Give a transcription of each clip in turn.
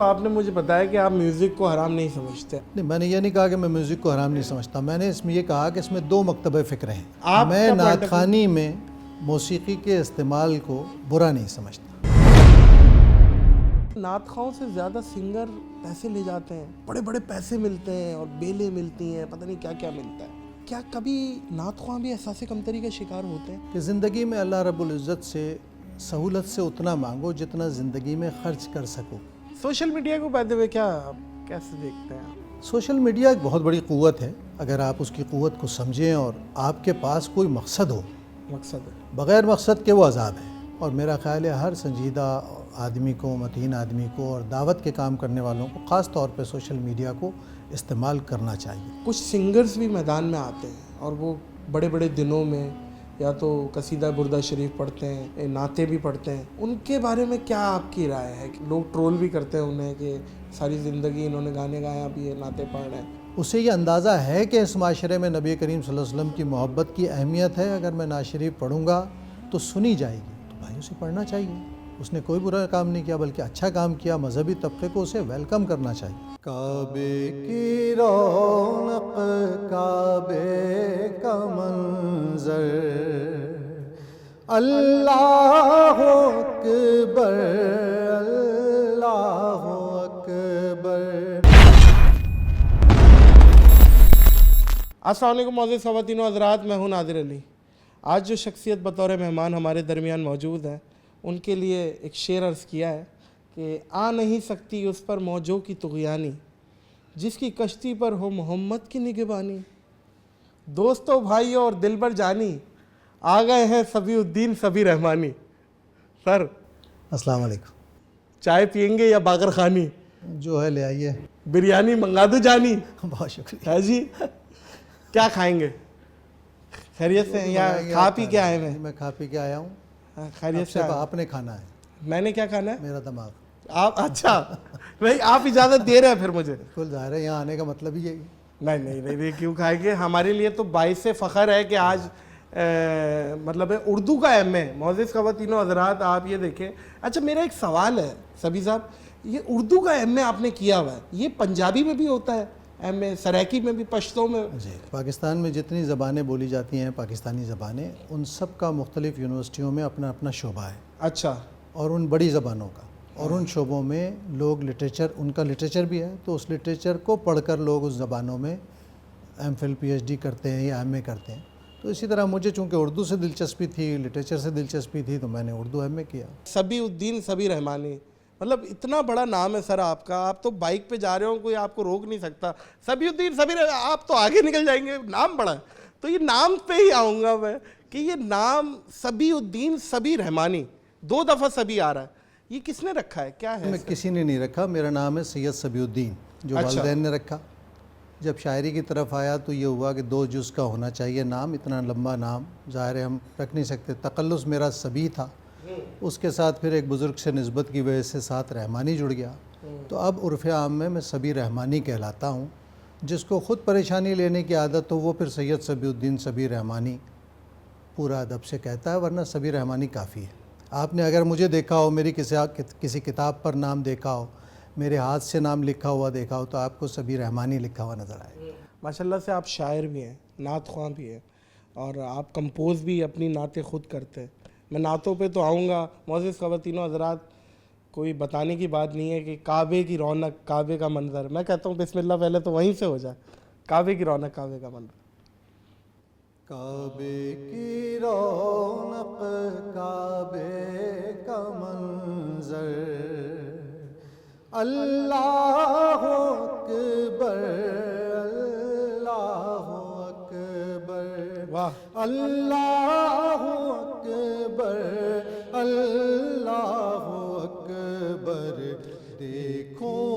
آپ نے مجھے بتایا کہ آپ میوزک کو حرام نہیں سمجھتے. نہیں، میں نے یہ نہیں کہا کہ میں میوزک کو حرام نہیں سمجھتا. میں نے اس میں یہ کہا کہ اس میں دو مکتبہ فکر ہیں. میں نعت خوانی میں موسیقی کے استعمال کو برا نہیں سمجھتا. نعت خواہوں سے زیادہ سنگر پیسے لے جاتے ہیں, بڑے بڑے پیسے ملتے ہیں اور بیلیں ملتی ہیں, پتہ نہیں کیا کیا ملتا ہے. کیا کبھی نعت خواہ بھی احساس کمتری کا شکار ہوتے ہیں؟ کہ زندگی میں اللہ رب العزت سے سہولت سے اتنا مانگو جتنا زندگی میں خرچ کر سکو. سوشل میڈیا کو بائی دی وے کیا کیسے دیکھتے ہیں آپ؟ سوشل میڈیا ایک بہت بڑی قوت ہے. اگر آپ اس کی قوت کو سمجھیں اور آپ کے پاس کوئی مقصد ہو, مقصد ہے بغیر مقصد کے وہ عذاب ہے. اور میرا خیال ہے ہر سنجیدہ آدمی کو, متین آدمی کو اور دعوت کے کام کرنے والوں کو خاص طور پہ سوشل میڈیا کو استعمال کرنا چاہیے. کچھ سنگرز بھی میدان میں آتے ہیں اور وہ بڑے بڑے دنوں میں یا تو قصیدہ بردہ شریف پڑھتے ہیں, نعتیں بھی پڑھتے ہیں. ان کے بارے میں کیا آپ کی رائے ہے؟ لوگ ٹرول بھی کرتے ہیں انہیں کہ ساری زندگی انہوں نے گانے گایا, اب یہ نعتیں پڑھ رہے ہیں. اسے یہ اندازہ ہے کہ اس معاشرے میں نبی کریم صلی اللہ علیہ وسلم کی محبت کی اہمیت ہے. اگر میں نعت شریف پڑھوں گا تو سنی جائے گی, تو بھائی اسے پڑھنا چاہیے. اس نے کوئی برا کام نہیں کیا بلکہ اچھا کام کیا. مذہبی طبقے کو اسے ویلکم کرنا چاہیے. کعبے کی رونق, کعبے کا منظر, اللہ اکبر, اللہ اکبر. السلام علیکم معزز خواتین و حضرات, میں ہوں نادر علی. آج جو شخصیت بطور مہمان ہمارے درمیان موجود ہے, ان کے لیے ایک شعر عرض کیا ہے کہ آ نہیں سکتی اس پر موجوں کی طغیانی, جس کی کشتی پر ہو محمد کی نگہبانی. دوستو بھائیو اور دلبر جانی, آ گئے ہیں صبی الدین صبی رحمانی. سر السلام علیکم. چائے پئیں گے یا باقر خانی؟ جو ہے لے آئیے. بریانی منگا دو جانی. بہت شکریہ. ہے جی, کیا کھائیں گے؟ خیریت سے یا کھا پی کے آئے ہیں؟ میں کھا پی کے آیا ہوں. خیریت سے آپ نے کھانا ہے. میں نے کیا کھانا ہے؟ میرا دماغ. آپ اچھا نہیں, آپ اجازت دے رہے ہیں پھر مجھے. بالکل ظاہر ہے, یہاں آنے کا مطلب ہی یہی. نہیں کیوں کھائیں گے؟ ہمارے لیے تو باعث فخر ہے کہ آج مطلب اردو کا ایم اے. معزز خواتین و حضرات آپ یہ دیکھیں. اچھا میرا ایک سوال ہے صبی صاحب, یہ اردو کا ایم اے آپ نے کیا ہوا ہے, یہ پنجابی میں بھی ہوتا ہے ایم اے, سرائکی میں بھی, پشتو میں؟ جی, پاکستان میں جتنی زبانیں بولی جاتی ہیں پاکستانی زبانیں, ان سب کا مختلف یونیورسٹیوں میں اپنا اپنا شعبہ ہے. اچھا. اور ان بڑی زبانوں کا, اور ان شعبوں میں لوگ لٹریچر, ان کا لٹریچر بھی ہے, تو اس لٹریچر کو پڑھ کر لوگ اس زبانوں میں M phil P H D کرتے ہیں یا ایم اے کرتے ہیں. تو اسی طرح مجھے چونکہ اردو سے دلچسپی تھی, لٹریچر سے دلچسپی تھی, تو میں نے اردو ایم اے کیا. صبی الدین صبی رحمانی, مطلب اتنا بڑا نام ہے سر آپ کا. آپ تو بائک پہ جا رہے ہو, کوئی آپ کو روک نہیں سکتا. صبی الدین صبی آپ تو آگے نکل جائیں گے, نام بڑا ہے. تو یہ نام پہ ہی آؤں گا میں کہ یہ نام صبی الدین صبی رحمانی, 2 دفعہ صبی آ رہا ہے, یہ کس نے رکھا ہے, کیا ہے؟ کسی نے نہیں رکھا. میرا نام ہے سید صبی الدین, جو والدین نے رکھا. جب شاعری کی طرف آیا تو یہ ہوا کہ 2 جز کا ہونا چاہیے نام. اتنا لمبا نام ظاہر ہے ہم رکھ نہیں سکتے. تقلص میرا صبی تھا, اس کے ساتھ پھر ایک بزرگ سے نسبت کی وجہ سے ساتھ رحمانی جڑ گیا. تو اب عرف عام میں صبی رحمانی کہلاتا ہوں. جس کو خود پریشانی لینے کی عادت ہو وہ پھر سید صبی الدین صبی رحمانی پورا ادب سے کہتا ہے, ورنہ صبی رحمانی کافی ہے. آپ نے اگر مجھے دیکھا ہو, میری کسی کتاب پر نام دیکھا ہو, میرے ہاتھ سے نام لکھا ہوا دیکھا ہو, تو آپ کو صبی رحمانی لکھا ہوا نظر آئے. ماشاءاللہ سے آپ شاعر بھی ہیں, نعت خواں بھی ہیں, اور آپ کمپوز بھی اپنی نعتیں خود کرتے ہیں. میں نعتوں پہ تو آؤں گا. معزز خواتین و حضرات, کوئی بتانے کی بات نہیں ہے کہ کعبے کی رونق, کعبے کا منظر. میں کہتا ہوں بسم اللہ پہلے تو وہیں سے ہو جائے. کعبے کی رونق, کعبے کا منظر. کعبے کی رونق, کعبے کا منظر, اللہ اکبر, اللہ اکبر, واہ, اللہ اکبر, اللہ اکبر. دیکھوں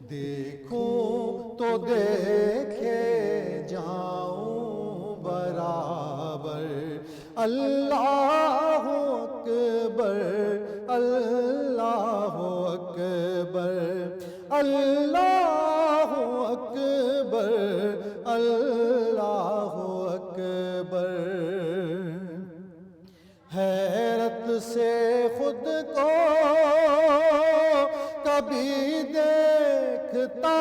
دیکھوں تو دیکھے جاؤں برابر. اللہ اکبر, اللہ اکبر, اللہ اکبر, اللہ اکبر. حیرت سے خود کو کبھی دیکھتا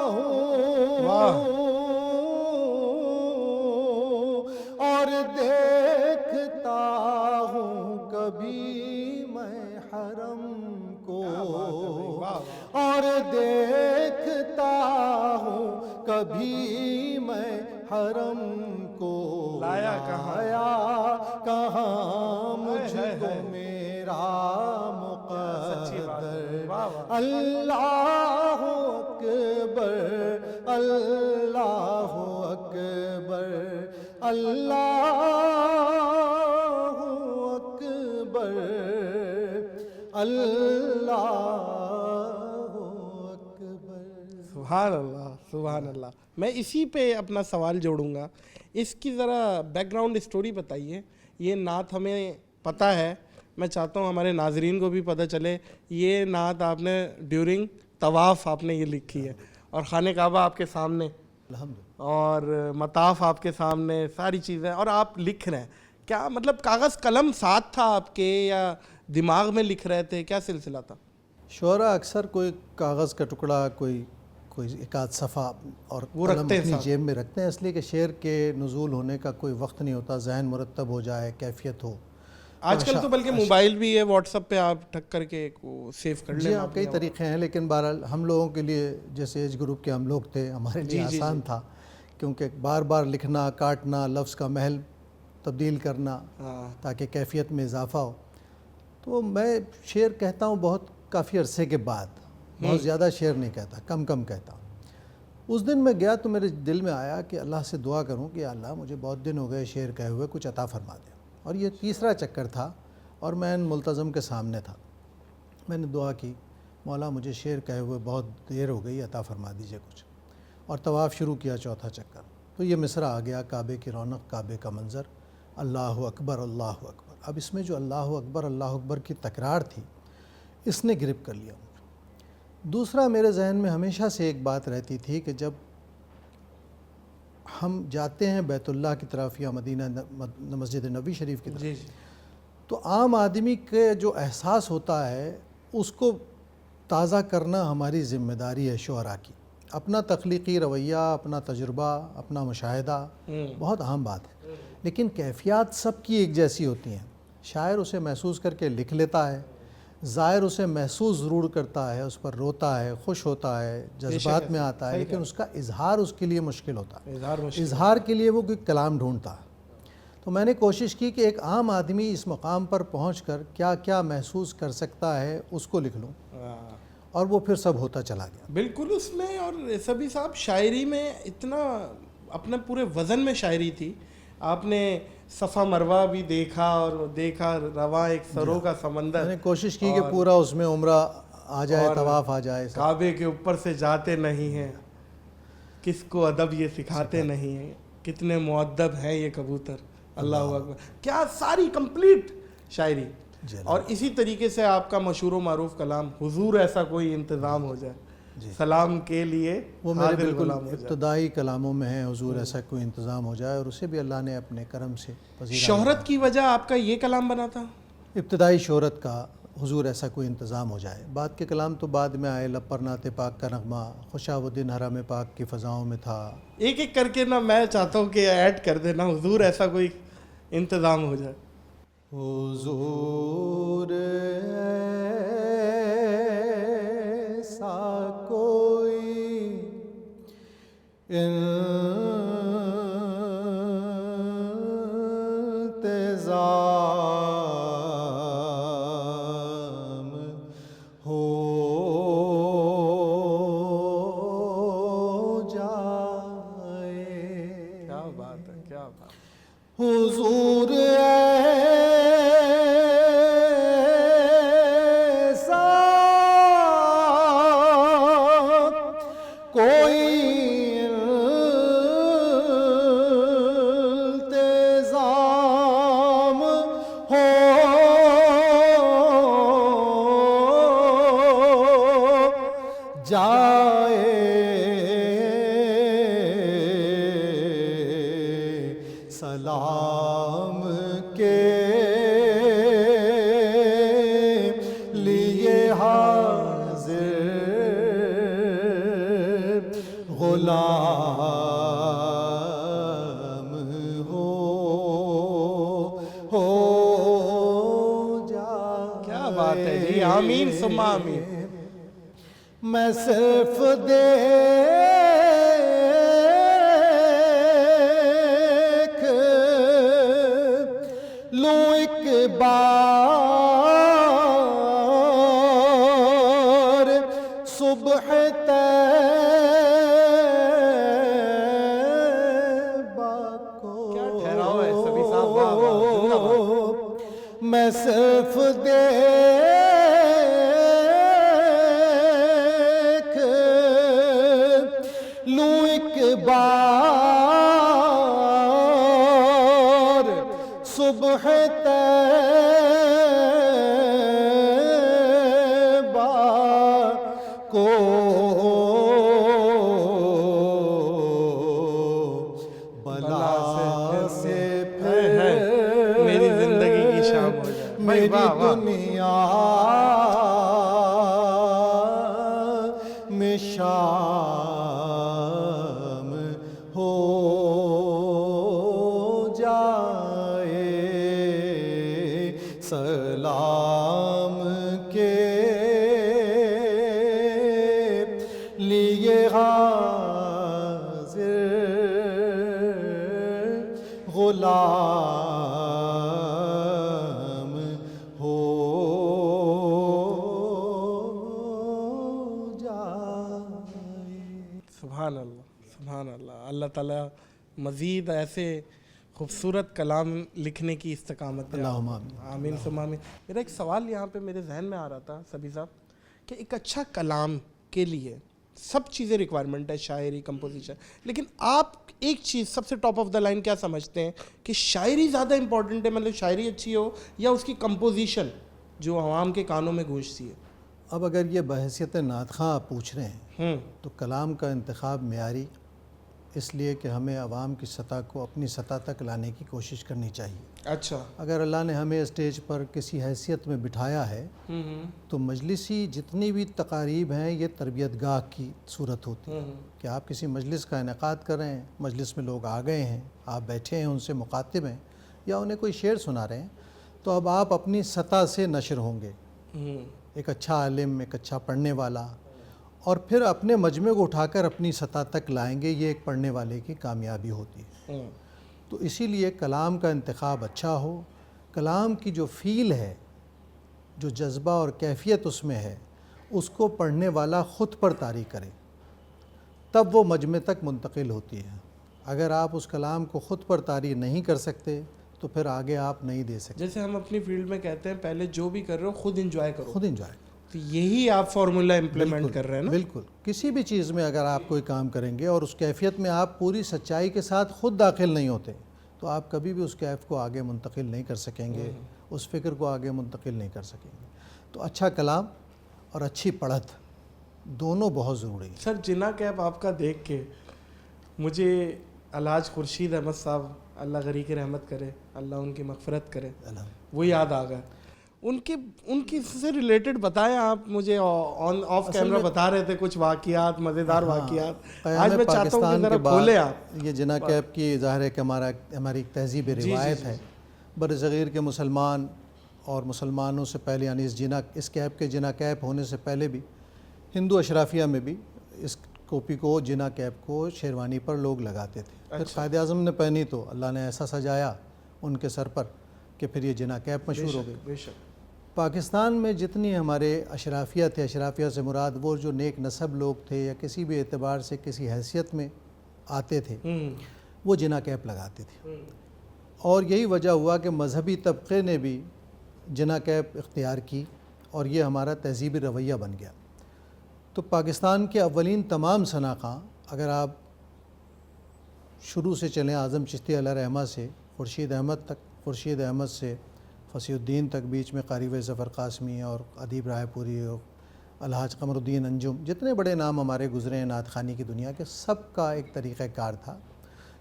ہوں اور دیکھتا ہوں کبھی میں حرم کو، اور دیکھتا ہوں کبھی میں حرم کو، لایا کہاں مجھ کو میرا مقدر، اللہ اکبر اللہ اکبر اللہ اکبر اللہ اکبر۔ سبحان اللہ سبحان اللہ۔ میں اسی پہ اپنا سوال جوڑوں گا، اس کی ذرا بیک گراؤنڈ اسٹوری بتائیے۔ یہ نعت ہمیں پتہ ہے، میں چاہتا ہوں ہمارے ناظرین کو بھی پتہ چلے، یہ نعت آپ نے ڈیورنگ طواف آپ نے یہ لکھی ہے، اور خانہ کعبہ آپ کے سامنے اور مطاف آپ کے سامنے، ساری چیزیں، اور آپ لکھ رہے ہیں۔ کیا مطلب کاغذ قلم ساتھ تھا آپ کے، یا دماغ میں لکھ رہے تھے، کیا سلسلہ تھا؟ شعراء اکثر کوئی کاغذ کا ٹکڑا، کوئی ایک آدھ صفحہ اور قلم اپنی جیب میں رکھتے ہیں، اس لیے کہ شعر کے نزول ہونے کا کوئی وقت نہیں ہوتا، ذہن مرتب ہو جائے، کیفیت ہو۔ آج کل تو بلکہ موبائل بھی ہے، واٹس ایپ پہ آپ ٹھک کر کے سیو کر لیں۔ جی ہاں، کئی طریقے ہیں، لیکن بہرحال ہم لوگوں کے لیے، جیسے ایج گروپ کے ہم لوگ تھے، ہمارے لیے آسان تھا، کیونکہ بار بار لکھنا، کاٹنا، لفظ کا محل تبدیل کرنا تاکہ کیفیت میں اضافہ ہو۔ تو میں شعر کہتا ہوں بہت کافی عرصے کے بعد، بہت زیادہ شعر نہیں کہتا، کم کم کہتا ہوں۔ اس دن میں گیا تو میرے دل میں آیا کہ اللہ سے دعا کروں کہ اللہ مجھے بہت دن ہو گئے شعر کہے ہوئے، کچھ عطا فرما دے۔ اور یہ تیسرا چکر تھا اور میں ملتزم کے سامنے تھا۔ میں نے دعا کی، مولا مجھے شعر کہے ہوئے بہت دیر ہو گئی، عطا فرما دیجئے کچھ۔ اور طواف شروع کیا، چوتھا چکر، تو یہ مصرع آ گیا، کعبے کی رونق، کعبے کا منظر، اللہ اکبر اللہ اکبر۔ اب اس میں جو اللہ اکبر کی تکرار تھی، اس نے گرپ کر لیا مجھے۔ دوسرا میرے ذہن میں ہمیشہ سے ایک بات رہتی تھی کہ جب ہم جاتے ہیں بیت اللہ کی طرف یا مدینہ مسجد نبوی شریف کی طرف، تو عام آدمی کے جو احساس ہوتا ہے اس کو تازہ کرنا ہماری ذمہ داری ہے شعراء کی۔ اپنا تخلیقی رویہ، اپنا تجربہ، اپنا مشاہدہ بہت اہم بات ہے، لیکن کیفیات سب کی ایک جیسی ہوتی ہیں۔ شاعر اسے محسوس کر کے لکھ لیتا ہے، ظاہر اسے محسوس ضرور کرتا ہے، اس پر روتا ہے، خوش ہوتا ہے، جذبات میں آتا ہے، لیکن اس کا اظہار اس کے لیے مشکل ہوتا ہے۔ اظہار کے لیے وہ کوئی کلام ڈھونڈتا ہے۔ تو میں نے کوشش کی کہ ایک عام آدمی اس مقام پر پہنچ کر کیا کیا محسوس کر سکتا ہے اس کو لکھ لوں، اور وہ پھر سب ہوتا چلا گیا۔ بالکل اس میں، اور سبھی صاحب شاعری میں اتنا اپنے پورے وزن میں شاعری تھی۔ آپ نے صفا مروہ بھی دیکھا، اور دیکھا رواں ایک سروں کا سمندر۔ میں نے کوشش کی کہ پورا اس میں عمرہ آ جائے، طواف آ جائے۔ کعبے کے اوپر سے جاتے نہیں ہیں، کس کو ادب یہ سکھاتے نہیں ہیں، کتنے مؤدب ہیں یہ کبوتر، اللہ اکبر۔ کیا ساری کمپلیٹ شاعری۔ اور اسی طریقے سے آپ کا مشہور و معروف کلام، حضور ایسا کوئی انتظام ہو جائے، سلام کے لیے وہ میرے بالکل ابتدائی کلاموں میں ہے، حضور ایسا کوئی انتظام ہو جائے، اور اسے بھی اللہ نے اپنے کرم سے پذیرا۔ شہرت کی وجہ آپ کا یہ کلام بنا تھا؟ ابتدائی شہرت کا، حضور ایسا کوئی انتظام ہو جائے۔ بعد کے کلام تو بعد میں آئے، لب پر نعت پاک کا نغمہ، خوشاب حرم پاک کی فضاؤں میں تھا۔ ایک ایک کر کے نا میں چاہتا ہوں کہ ایڈ کر دینا، حضور ایسا کوئی انتظام ہو جائے۔ حضور ایسا کوئی انتظام ہو جائے۔ کیا بات ہے، کیا بات۔ حضور سلام کے لیے حاضر غلام ہو جائے. کیا بات ہے جی، آمین ثم آمین. میں صرف دیکھ لوں ایک بار صبح طیبہ کو. کیا ٹھہراؤ ہے سبھی صاحب، واہ واہ، زندہ باد. میں صرف دیکھ لوں ایک بار صبح طیبہ کو بلا سے پھر میری زندگی کی شام ہو جائے. میری دنیا میں شام ہو جائے. سلام کے لیے حاضر غلام ہو جائے. سبحان اللہ، سبحان اللہ. اللہ تعالیٰ مزید ایسے خوبصورت کلام لکھنے کی استقامت دے. اللہم آمین. آمین ثم آمین. میرا ایک سوال یہاں پہ میرے ذہن میں آ رہا تھا سبھی صاحب، کہ ایک اچھا کلام کے لیے سب چیزیں ریکوائرمنٹ ہے، شاعری، کمپوزیشن، لیکن آپ ایک چیز سب سے ٹاپ آف دا لائن کیا سمجھتے ہیں کہ شاعری زیادہ امپورٹنٹ ہے، مطلب شاعری اچھی ہو یا اس کی کمپوزیشن جو عوام کے کانوں میں گونجتی ہے؟ اب اگر یہ بحیثیت نعت خواں آپ پوچھ رہے ہیں تو کلام کا انتخاب معیاری اس لیے کہ ہمیں عوام کی سطح کو اپنی سطح تک لانے کی کوشش کرنی چاہیے. اچھا. اگر اللہ نے ہمیں اسٹیج پر کسی حیثیت میں بٹھایا ہے تو مجلسی جتنی بھی تقاریب ہیں یہ تربیت گاہ کی صورت ہوتی ہے کہ آپ کسی مجلس کا انعقاد کر رہے ہیں، مجلس میں لوگ آ گئے ہیں، آپ بیٹھے ہیں، ان سے مخاطب ہیں یا انہیں کوئی شعر سنا رہے ہیں، تو اب آپ اپنی سطح سے نشر ہوں گے. ایک اچھا عالم، ایک اچھا پڑھنے والا، اور پھر اپنے مجمع کو اٹھا کر اپنی سطح تک لائیں گے. یہ ایک پڑھنے والے کی کامیابی ہوتی ہے. تو اسی لیے کلام کا انتخاب اچھا ہو، کلام کی جو فیل ہے، جو جذبہ اور کیفیت اس میں ہے، اس کو پڑھنے والا خود پر طاری کرے، تب وہ مجمع تک منتقل ہوتی ہے. اگر آپ اس کلام کو خود پر طاری نہیں کر سکتے تو پھر آگے آپ نہیں دے سکتے. جیسے ہم اپنی فیلڈ میں کہتے ہیں پہلے جو بھی کر رہے ہو خود انجوائے کرو. خود انجوائے. تو یہی آپ فارمولا امپلیمنٹ کر رہے ہیں نا؟ بالکل. کسی بھی چیز میں اگر آپ کوئی کام کریں گے اور اس کیفیت میں آپ پوری سچائی کے ساتھ خود داخل نہیں ہوتے تو آپ کبھی بھی اس کیف کو آگے منتقل نہیں کر سکیں گے، اس فکر کو آگے منتقل نہیں کر سکیں گے. تو اچھا کلام اور اچھی پڑھت دونوں بہت ضروری ہیں. سر جنا کیپ آپ کا دیکھ کے مجھے الحاج خورشید احمد صاحب، اللہ غریق رحمت کرے، اللہ ان کی مغفرت کرے، وہ یاد آ گئے. ان کی سے ریلیٹڈ بتائیں آپ مجھے. آف کیمرہ بتا رہے تھے کچھ واقعات، مزیدار واقعات. آج میں چاہتا ہوں کہ ذرا کھولیں آپ. یہ جنا کیپ کی ظاہر ہے کہ ہماری ایک تہذیب روایت ہے. بر صغیر کے مسلمان اور مسلمانوں سے پہلے، یعنی اس کیپ کے جنا کیپ ہونے سے پہلے بھی ہندو اشرافیہ میں بھی اس ٹوپی کو، جنا کیپ کو شیروانی پر لوگ لگاتے تھے. پھر قائد اعظم نے پہنی تو اللہ نے ایسا سجایا ان کے سر پر کہ پھر یہ جنا کیپ مشہور ہو گئی. پاکستان میں جتنی ہمارے اشرافیہ تھے، اشرافیہ سے مراد وہ جو نیک نسب لوگ تھے یا کسی بھی اعتبار سے کسی حیثیت میں آتے تھے، وہ جنا کیپ لگاتے تھے. اور یہی وجہ ہوا کہ مذہبی طبقے نے بھی جنا کیپ اختیار کی اور یہ ہمارا تہذیبی رویہ بن گیا. تو پاکستان کے اولین تمام ثناءخواں، اگر آپ شروع سے چلیں اعظم چشتی علیہ رحمہ سے خورشید احمد تک، خورشید احمد سے فصیح الدین تک، بیچ میں قاری ظفر قاسمی اور ادیب رائے پوری اور الحاج قمر الدین انجم، جتنے بڑے نام ہمارے گزرے ہیں نعت خوانی کی دنیا کے، سب کا ایک طریقہ کار تھا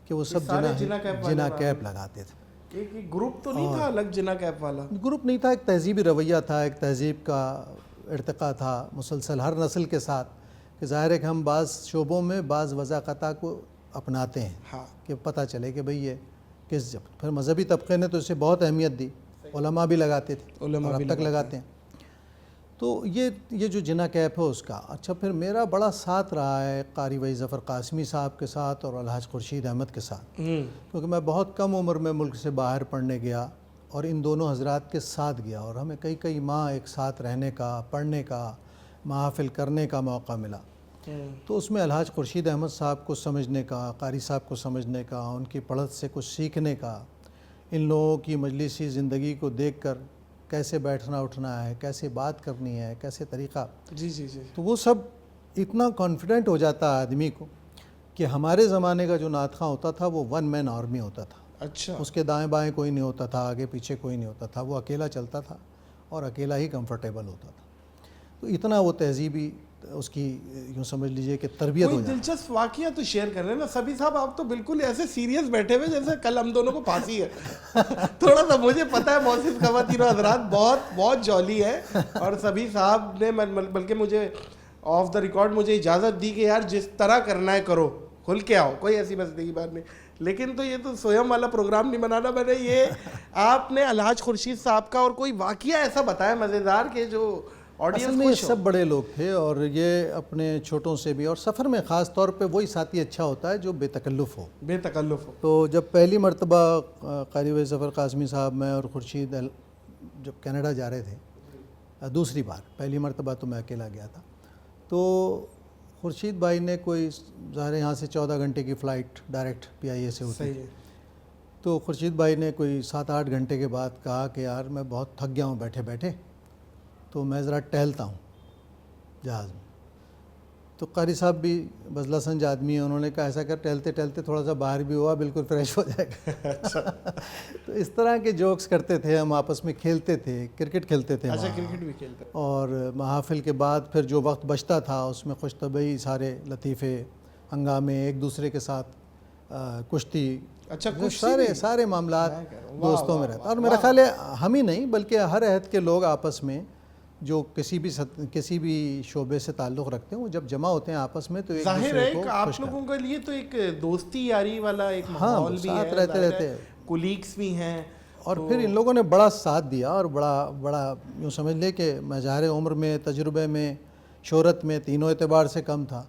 کہ وہ سب جنا کیپ لگاتے تھے. ایک گروپ تو نہیں تھا الگ جنا کیپ والا؟ گروپ نہیں تھا، ایک تہذیبی رویہ تھا، ایک تہذیب کا ارتقاء تھا مسلسل ہر نسل کے ساتھ کہ ظاہر ہے کہ ہم بعض شعبوں میں بعض وضاقتہ کو اپناتے ہیں ہاں کہ پتہ چلے کہ بھئی یہ کس جب پھر مذہبی طبقے نے تو اسے بہت اہمیت دی، علماء بھی لگاتے تھے اور اب تک لگاتے ہیں. تو یہ جو جنا کیپ ہے اس کا. اچھا پھر میرا بڑا ساتھ رہا ہے قاری وحید ظفر قاسمی صاحب کے ساتھ اور الحاج خورشید احمد کے ساتھ، کیونکہ میں بہت کم عمر میں ملک سے باہر پڑھنے گیا اور ان دونوں حضرات کے ساتھ گیا اور ہمیں کئی ماہ ایک ساتھ رہنے کا، پڑھنے کا، محافل کرنے کا موقع ملا. تو اس میں الحاج خورشید احمد صاحب کو سمجھنے کا، قاری صاحب کو سمجھنے کا، ان کی پڑھت سے کچھ سیکھنے کا، ان لوگوں کی مجلسی زندگی کو دیکھ کر کیسے بیٹھنا اٹھنا ہے، کیسے بات کرنی ہے، کیسے طریقہ. جی جی جی. تو وہ سب اتنا کانفیڈنٹ ہو جاتا ہے آدمی کو کہ ہمارے زمانے کا جو نعت خواں ہوتا تھا وہ ون مین آرمی ہوتا تھا. اچھا. اس کے دائیں بائیں کوئی نہیں ہوتا تھا، آگے پیچھے کوئی نہیں ہوتا تھا، وہ اکیلا چلتا تھا اور اکیلا ہی کمفرٹیبل ہوتا تھا. تو اتنا وہ تہذیبی اس کی یوں سمجھ لیجئے کہ تربیت ہو کوئی جاتی. دلچسپ واقعہ تو شیئر کر رہے ہیں نا سبھی صاحب. آپ تو بالکل ایسے سیریس بیٹھے ہوئے جیسے کل ہم دونوں کو پھانسی ہے. تھوڑا سا مجھے پتہ ہے معزز خواتین و حضرات بہت جولی ہے اور سبھی صاحب نے بلکہ مجھے آف دا ریکارڈ مجھے اجازت دی کہ یار جس طرح کرنا ہے کرو، کھل کے آؤ، کوئی ایسی مسئلے کی بات نہیں. لیکن تو یہ تو سویم والا پروگرام نہیں بنانا میں نے. یہ آپ نے الحاج خورشید صاحب کا اور کوئی واقعہ ایسا بتایا مزیدار کہ جو اصل میں یہ سب بڑے لوگ تھے اور یہ اپنے چھوٹوں سے بھی، اور سفر میں خاص طور پہ وہی ساتھی اچھا ہوتا ہے جو بے تکلف ہو. تو جب پہلی مرتبہ قاری وحید ظفر قاسمی صاحب، میں اور خورشید جب کینیڈا جا رہے تھے دوسری بار، پہلی مرتبہ تو میں اکیلا گیا تھا، تو خورشید بھائی نے کوئی ظاہر یہاں سے 14 گھنٹے کی فلائٹ ڈائریکٹ PIA سے ہوتی ہے، تو خورشید بھائی نے کوئی 7-8 گھنٹے کے بعد کہا کہ یار میں بہت تھک گیا ہوں بیٹھے بیٹھے، تو میں ذرا ٹہلتا ہوں جہاز میں. تو قاری صاحب بھی بزلہ سنج آدمی ہیں، انہوں نے کہا ایسا کر ٹہلتے ٹہلتے تھوڑا سا باہر بھی ہوا، بالکل فریش ہو جائے گا. تو اس طرح کے جوکس کرتے تھے ہم، آپس میں کھیلتے تھے، کرکٹ کھیلتے تھے کرکٹ بھی کھیلتے اور محافل کے بعد پھر جو وقت بچتا تھا اس میں خوش طبعی سارے لطیفے، ہنگامے، ایک دوسرے کے ساتھ کشتی، سارے معاملات دوستوں میں رہتا. اور میرا خیال ہے ہم ہی نہیں بلکہ ہر عہد کے لوگ آپس میں جو کسی بھی شعبے سے تعلق رکھتے ہیں وہ جب جمع ہوتے ہیں آپس میں تو ایک ظاہر دوسرے ہے کو کہ آپ لوگوں کے لیے تو ایک دوستی یاری والا ایک ماحول بھی ہے، ساتھ رہتے ہیں، کولیگز بھی ہیں. اور پھر ان لوگوں نے بڑا ساتھ دیا اور بڑا یوں سمجھ لے کہ میں ظاہر عمر میں، تجربے میں، شہرت میں، تینوں اعتبار سے کم تھا.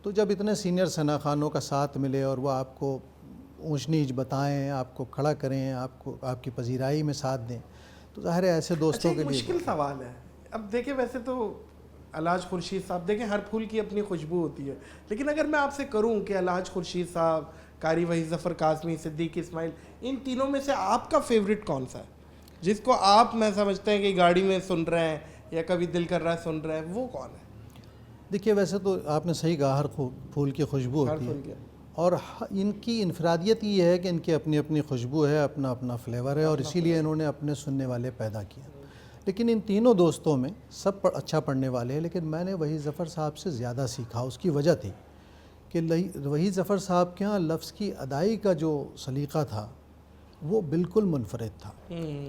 تو جب اتنے سینئر ثنا خانوں کا ساتھ ملے اور وہ آپ کو اونچ نیچ بتائیں، آپ کو کھڑا کریں، آپ کی پذیرائی میں ساتھ دیں، تو ظاہر ہے ایسے دوستوں کے لیے مشکل سوال ہے. اب دیکھیں ویسے تو الحاج خورشید صاحب، دیکھیں ہر پھول کی اپنی خوشبو ہوتی ہے، لیکن اگر میں آپ سے کروں کہ الحاج خورشید صاحب، قاری وحید ظفر قاسمی، صدیق اسماعیل، ان تینوں میں سے آپ کا فیوریٹ کون سا ہے جس کو آپ میں سمجھتے ہیں کہ گاڑی میں سن رہے ہیں یا کبھی دل کر رہا ہے سن رہے ہیں، وہ کون ہے؟ دیکھیے ویسے تو آپ نے صحیح کہا، ہر پھول کی خوشبو ہوتی ہے اور ان کی انفرادیت یہ ہے کہ ان کی اپنی اپنی خوشبو ہے، اپنا اپنا فلیور ہے اور اسی لیے انہوں نے اپنے سننے والے پیدا کیا. لیکن ان تینوں دوستوں میں سب اچھا پڑھنے والے ہیں، لیکن میں نے وحید ظفر صاحب سے زیادہ سیکھا. اس کی وجہ تھی کہ وحید ظفر صاحب کے ہاں لفظ کی ادائی کا جو سلیقہ تھا وہ بالکل منفرد تھا.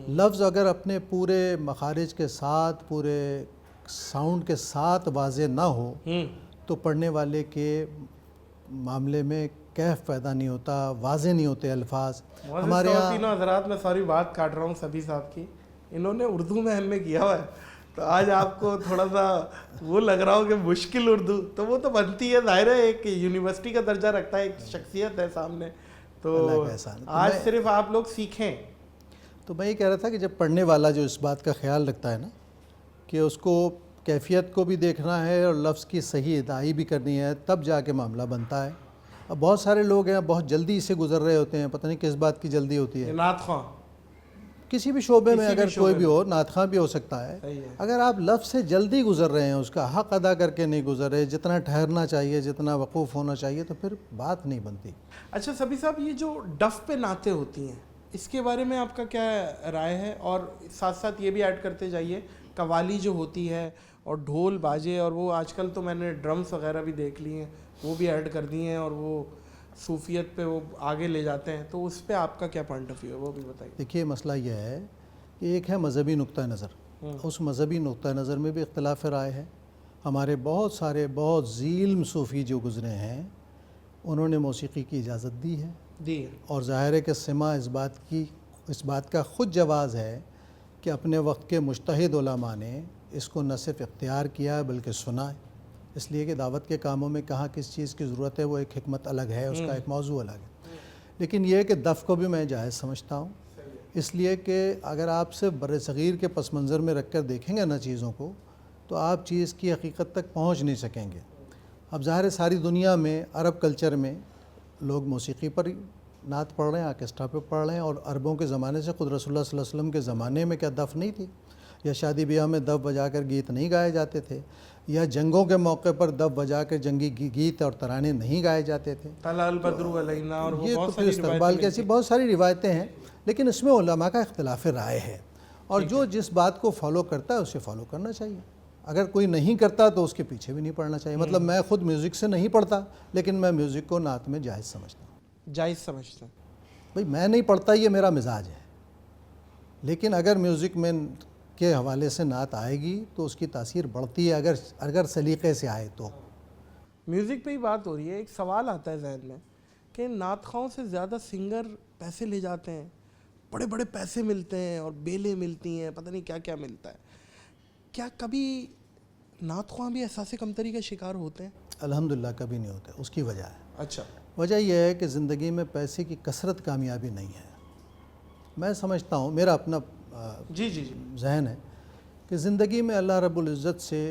لفظ اگر اپنے پورے مخارج کے ساتھ، پورے ساؤنڈ کے ساتھ واضح نہ ہو تو پڑھنے والے کے معاملے میں کیف پیدا نہیں ہوتا، واضح نہیں ہوتے الفاظ. ہمارے یہاں تینوں حضرات، میں ساری بات کاٹ رہا ہوں سبھی صاحب کی، انہوں نے اردو میں ایم اے کیا ہوا ہے، تو آج آپ کو تھوڑا سا وہ لگ رہا ہو کہ مشکل اردو، تو وہ تو بنتی ہے، ظاہر ہے ایک یونیورسٹی کا درجہ رکھتا ہے، ایک شخصیت ہے سامنے، تو آج صرف آپ لوگ سیکھیں. تو میں یہ کہہ رہا تھا کہ جب پڑھنے والا جو اس بات کا خیال رکھتا ہے نا کہ اس کو کیفیت کو بھی دیکھنا ہے اور لفظ کی صحیح ادائی بھی کرنی ہے، تب جا کے معاملہ بنتا ہے. اب بہت سارے لوگ ہیں بہت جلدی سے گزر رہے ہوتے ہیں، پتہ نہیں کس بات کی جلدی ہوتی ہے. نعت خواں کسی بھی شعبے میں اگر کوئی بھی ہو، نعت خواں بھی ہو سکتا ہے، اگر آپ لفظ سے جلدی گزر رہے ہیں، اس کا حق ادا کر کے نہیں گزر رہے، جتنا ٹھہرنا چاہیے، جتنا وقوف ہونا چاہیے، تو پھر بات نہیں بنتی. اچھا سبھی صاحب، یہ جو ڈف پہ نعتیں ہوتی ہیں اس کے بارے میں آپ کا کیا رائے ہے؟ اور ساتھ ساتھ یہ بھی ایڈ کرتے جائیے، قوالی جو ہوتی ہے اور ڈھول باجے، اور وہ آج کل تو میں نے ڈرمز وغیرہ بھی دیکھ لی ہیں، وہ بھی ایڈ کر دی ہیں اور وہ صوفیت پہ وہ آگے لے جاتے ہیں، تو اس پہ آپ کا کیا پوائنٹ آف ویو ہے وہ بھی بتائیے. دیکھیے مسئلہ یہ ہے کہ ایک ہے مذہبی نقطہ نظر، اس مذہبی نقطہ نظر میں بھی اختلاف رائے ہے، ہمارے بہت سارے بہت ذیل صوفی جو گزرے ہیں انہوں نے موسیقی کی اجازت دی ہے، دی اور ظاہر ہے کہ سماع اس بات کا خود جواز ہے کہ اپنے وقت کے مجتہد علماء نے اس کو نہ صرف اختیار کیا ہے بلکہ سنا ہے، اس لیے کہ دعوت کے کاموں میں کہاں کس چیز کی ضرورت ہے وہ ایک حکمت الگ ہے، اس کا ایک موضوع الگ ہے۔ لیکن یہ کہ دف کو بھی میں جائز سمجھتا ہوں، اس لیے کہ اگر آپ سے بر صغیر کے پس منظر میں رکھ کر دیکھیں گے نا چیزوں کو تو آپ چیز کی حقیقت تک پہنچ نہیں سکیں گے۔ اب ظاہر ہے ساری دنیا میں عرب کلچر میں لوگ موسیقی پر نعت پڑھ رہے ہیں، آرکیسٹرا پہ پڑھ رہے ہیں، اور عربوں کے زمانے سے خود رسول اللہ صلی اللہ علیہ وسلم کے زمانے میں کیا دف نہیں تھی، یا شادی بیاہ میں دف بجا کر گیت نہیں گائے جاتے تھے، یا جنگوں کے موقع پر دف بجا کر جنگی گیت اور ترانے نہیں گائے جاتے تھے۔ طلع البدر علینا، اور وہ یہ تو بہت پھر ساری استقبال کی ایسی بہت ساری روایتیں ہیں، لیکن اس میں علماء کا اختلاف رائے ہے، اور جو جس بات کو فالو کرتا ہے اسے فالو کرنا چاہیے۔ اگر کوئی نہیں کرتا تو اس کے پیچھے بھی نہیں پڑنا چاہیے۔ مطلب میں خود میوزک سے نہیں پڑھتا، لیکن میں میوزک کو نعت میں جائز سمجھتا ہوں۔ جائز سمجھتا ہوں۔ بھئی میں نہیں پڑھتا، یہ میرا مزاج ہے، لیکن اگر میوزک میں کے حوالے سے نعت آئے گی تو اس کی تاثیر بڑھتی ہے اگر سلیقے سے آئے تو۔ میوزک پہ ہی بات ہو رہی ہے، ایک سوال آتا ہے ذہن میں کہ نعت خواہوں سے زیادہ سنگر پیسے لے جاتے ہیں، بڑے بڑے پیسے ملتے ہیں اور بیلیں ملتی ہیں، پتہ نہیں کیا کیا ملتا ہے۔ کیا کبھی نعت خواہ بھی احساس کمتری کا شکار ہوتے ہیں؟ الحمدللہ کبھی نہیں ہوتے۔ اس کی وجہ ہے، اچھا، وجہ یہ ہے کہ زندگی میں پیسے کی کثرت کامیابی نہیں ہے۔ میں سمجھتا ہوں، میرا اپنا جی جی جی، ذہن ہے کہ زندگی میں اللہ رب العزت سے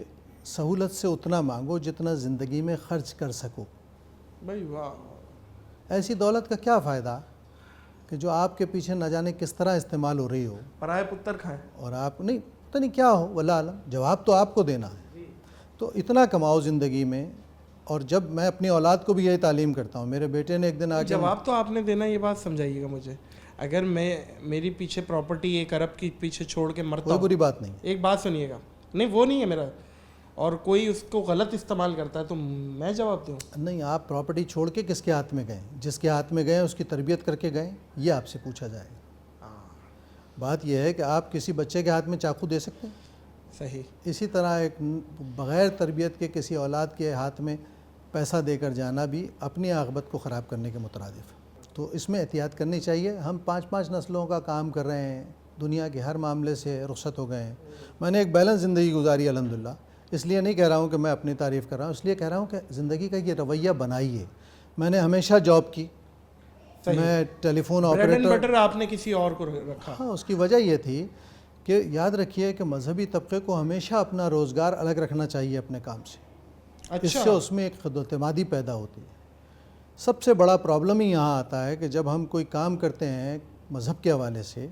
سہولت سے اتنا مانگو جتنا زندگی میں خرچ کر سکو۔ بھائی واہ، ایسی دولت کا کیا فائدہ کہ جو آپ کے پیچھے نہ جانے کس طرح استعمال ہو رہی ہو، پرائے پتر کھائیں۔ اور آپ نہیں پتہ نہیں کیا ہو، واللہ عالم، جواب تو آپ کو دینا ہے۔ تو اتنا کماؤ زندگی میں، اور جب میں اپنی اولاد کو بھی یہی تعلیم کرتا ہوں، میرے بیٹے نے ایک دن آ کے جواب تو آپ نے دینا، یہ بات سمجھائیے گا مجھے۔ اگر میری پیچھے پراپرٹی ایک ارب کی پیچھے چھوڑ کے مرتا کوئی ہوں، بری بات نہیں، ایک بات سنیے گا، نہیں وہ نہیں ہے میرا، اور کوئی اس کو غلط استعمال کرتا ہے تو میں جواب دوں؟ نہیں، آپ پراپرٹی چھوڑ کے کس کے ہاتھ میں گئے؟ جس کے ہاتھ میں گئے اس کی تربیت کر کے گئے، یہ آپ سے پوچھا جائے گا۔ بات یہ ہے کہ آپ کسی بچے کے ہاتھ میں چاقو دے سکتے ہیں؟ صحیح۔ اسی طرح ایک بغیر تربیت کے کسی اولاد کے ہاتھ میں پیسہ دے کر جانا بھی اپنی عاقبت کو خراب کرنے کے مترادف ہے۔ تو اس میں احتیاط کرنی چاہیے۔ ہم 5 نسلوں کا کام کر رہے ہیں، دنیا کے ہر معاملے سے رخصت ہو گئے ہیں۔ میں نے ایک بیلنس زندگی گزاری الحمدللہ۔ اس لیے نہیں کہہ رہا ہوں کہ میں اپنی تعریف کر رہا ہوں، اس لیے کہہ رہا ہوں کہ زندگی کا یہ رویہ بنائیے۔ میں نے ہمیشہ جاب کی، میں telephone bread and operator, butter آپ نے کسی اور کو رکھا؟ ہاں، اس کی وجہ یہ تھی کہ یاد رکھیے کہ مذہبی طبقے کو ہمیشہ اپنا روزگار الگ رکھنا چاہیے اپنے کام سے۔ اس سے اس میں ایک خود اعتمادی پیدا ہوتی ہے۔ سب سے بڑا پرابلم ہی یہاں آتا ہے کہ جب ہم کوئی کام کرتے ہیں مذہب کے حوالے سے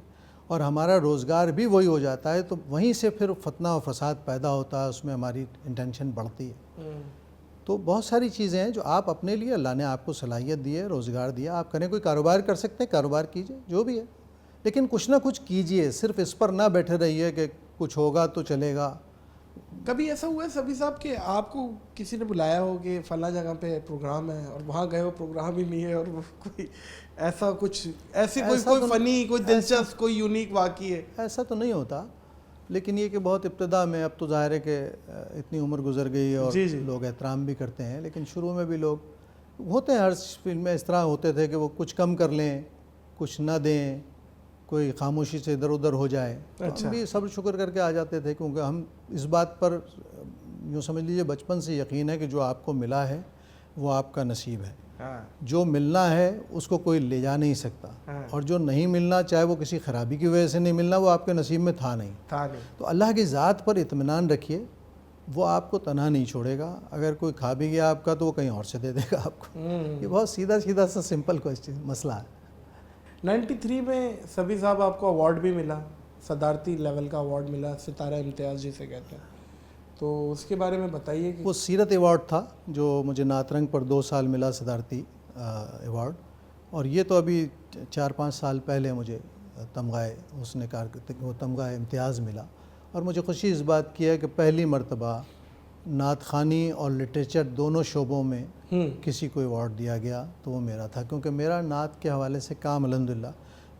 اور ہمارا روزگار بھی وہی ہو جاتا ہے، تو وہیں سے پھر فتنہ و فساد پیدا ہوتا ہے، اس میں ہماری انٹینشن بڑھتی ہے۔ تو بہت ساری چیزیں ہیں جو آپ اپنے لیے، اللہ نے آپ کو صلاحیت دی ہے، روزگار دیا، آپ کریں، کوئی کاروبار کر سکتے ہیں، کاروبار کیجئے، جو بھی ہے، لیکن کچھ نہ کچھ کیجئے، صرف اس پر نہ بیٹھے رہیے کہ کچھ ہوگا تو چلے گا۔ کبھی ایسا ہوا ہے سبھی صاحب کہ آپ کو کسی نے بلایا ہو کہ فلاں جگہ پہ پروگرام ہے اور وہاں گئے ہو، پروگرام ہی نہیں ہے، اور وہ کوئی ایسا کچھ ایسی کوئی فنی، کوئی دلچسپ، کوئی یونیک واقعی ہے؟ ایسا تو نہیں ہوتا، لیکن یہ کہ بہت ابتدا میں، اب تو ظاہر ہے کہ اتنی عمر گزر گئی اور لوگ احترام بھی کرتے ہیں، لیکن شروع میں بھی لوگ ہوتے ہیں، ہر فلم میں اس طرح ہوتے تھے کہ وہ کچھ کم کر لیں، کچھ نہ دیں، کوئی خاموشی سے ادھر ادھر ہو جائے۔ ہم بھی صبر شکر کر کے آ جاتے تھے، کیونکہ ہم اس بات پر یوں سمجھ لیجیے بچپن سے یقین ہے کہ جو آپ کو ملا ہے وہ آپ کا نصیب ہے۔ جو ملنا ہے اس کو کوئی لے جا نہیں سکتا، اور جو نہیں ملنا، چاہے وہ کسی خرابی کی وجہ سے نہیں ملنا، وہ آپ کے نصیب میں تھا نہیں۔ تو اللہ کی ذات پر اطمینان رکھیے، وہ آپ کو تنہا نہیں چھوڑے گا۔ اگر کوئی کھا بھی گیا آپ کا تو وہ کہیں اور سے دے دے گا آپ کو۔ یہ بہت سیدھا سا سمپل مسئلہ ہے۔ 93 میں سبھی صاحب آپ کو ایوارڈ بھی ملا، صدارتی لیول کا ایوارڈ ملا، ستارہ امتیاز جسے کہتے ہیں، تو اس کے بارے میں بتائیے کہ وہ سیرت ایوارڈ تھا جو مجھے نعت رنگ پر 2 سال ملا، صدارتی ایوارڈ، اور یہ تو ابھی 4-5 سال پہلے مجھے تمغہ حسن کارکردگی، وہ تمغہ امتیاز ملا، اور مجھے خوشی اس بات کی ہے کہ پہلی مرتبہ نعت خوانی اور لٹریچر دونوں شعبوں میں کسی کو ایوارڈ دیا گیا تو وہ میرا تھا، کیونکہ میرا نعت کے حوالے سے کام الحمدللہ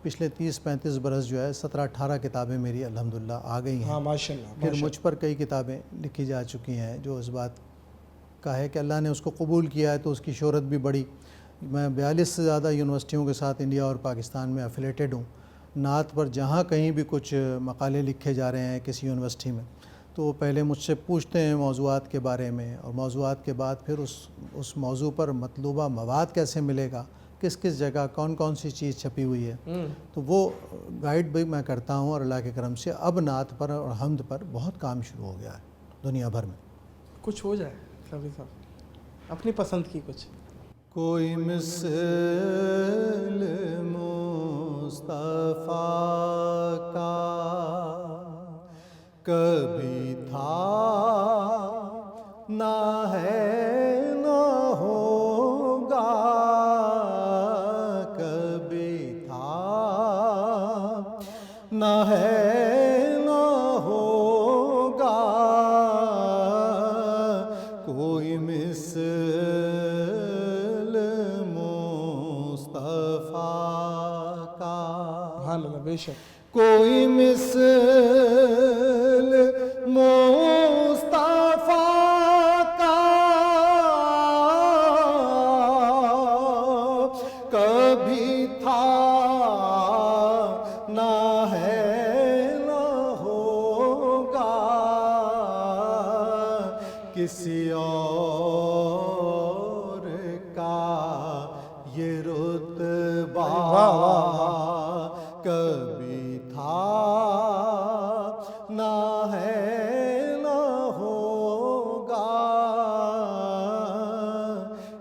پچھلے 30-35 برس جو ہے 17-18 کتابیں میری الحمدللہ آ گئی ہیں. ہاں ماشاء اللہ. پھر مجھ پر کئی کتابیں لکھی جا چکی ہیں جو اس بات کا ہے کہ اللہ نے اس کو قبول کیا ہے تو اس کی شہرت بھی بڑھی. میں 42 سے زیادہ یونیورسٹیوں کے ساتھ انڈیا اور پاکستان میں افیلیٹڈ ہوں. نعت پر جہاں کہیں بھی کچھ مقالے لکھے جا رہے ہیں کسی یونیورسٹی میں تو وہ پہلے مجھ سے پوچھتے ہیں موضوعات کے بارے میں, اور موضوعات کے بعد پھر اس موضوع پر مطلوبہ مواد کیسے ملے گا, کس کس جگہ کون کون سی چیز چھپی ہوئی ہے, تو وہ گائیڈ بھی میں کرتا ہوں. اور اللہ کے کرم سے اب نعت پر اور حمد پر بہت کام شروع ہو گیا ہے دنیا بھر میں. کچھ ہو جائے صافی صاحب اپنی پسند کی کچھ. کوئی مثل مصطفیٰ کا کبھی تھا نہ ہے نہ ہوگا, کبھی تھا نہ ہے نہ ہوگا, کوئی مثل بے شک کوئی مثل مصطفیٰ کا کبھی تھا نہ ہے نہ ہوگا, کسی اور کا یہ رتبہ کبھی تھا نہ ہے نہ ہوگا,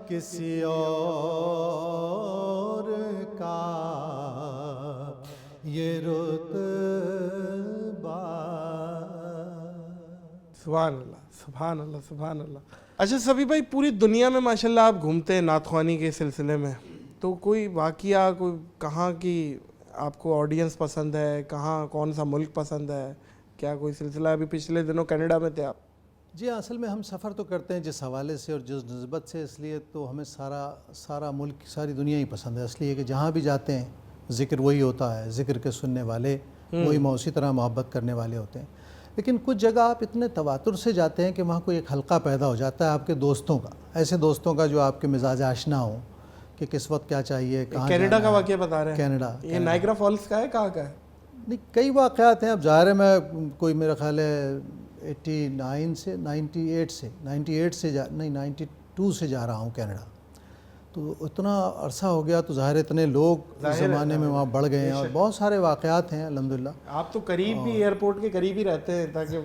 کسی اور کا یہ رتبہ. سبحان اللہ سبحان اللہ سبحان اللہ. اچھا سبھی بھائی, پوری دنیا میں ماشاءاللہ آپ گھومتے ہیں نعت خوانی کے سلسلے میں, تو کوئی واقعہ, کوئی کہاں کی آپ کو آڈینس پسند ہے, کہاں کون سا ملک پسند ہے, کیا کوئی سلسلہ؟ ابھی پچھلے دنوں کینیڈا میں تھے آپ. جی اصل میں ہم سفر تو کرتے ہیں جس حوالے سے اور جس نسبت سے, اس لیے تو ہمیں سارا ملک ساری دنیا ہی پسند ہے, اس لیے کہ جہاں بھی جاتے ہیں ذکر وہی ہوتا ہے, ذکر کے سننے والے وہی اسی طرح محبت کرنے والے ہوتے ہیں. لیکن کچھ جگہ آپ اتنے تواتر سے جاتے ہیں کہ وہاں کوئی ایک حلقہ پیدا ہو جاتا ہے آپ کے دوستوں کا, ایسے دوستوں کا جو آپ کے مزاج آشنا ہوں کہ کس وقت کیا چاہیے, کہاں. کینیڈا کا واقعہ بتا رہے ہیں؟ کینیڈا, یہ نائگرا فالس کا ہے, کہاں کا ہے؟ نہیں کئی واقعات ہیں. اب ظاہر ہے میں کوئی میرا خیال ہے 89 سے 98 سے 92 سے جا رہا ہوں کینیڈا, تو اتنا عرصہ ہو گیا, تو ظاہر اتنے لوگ اس زمانے میں وہاں بڑھ گئے ہیں اور بہت سارے واقعات ہیں الحمدللہ. آپ تو قریب بھی ایئرپورٹ کے قریب ہی رہتے ہیں تاکہ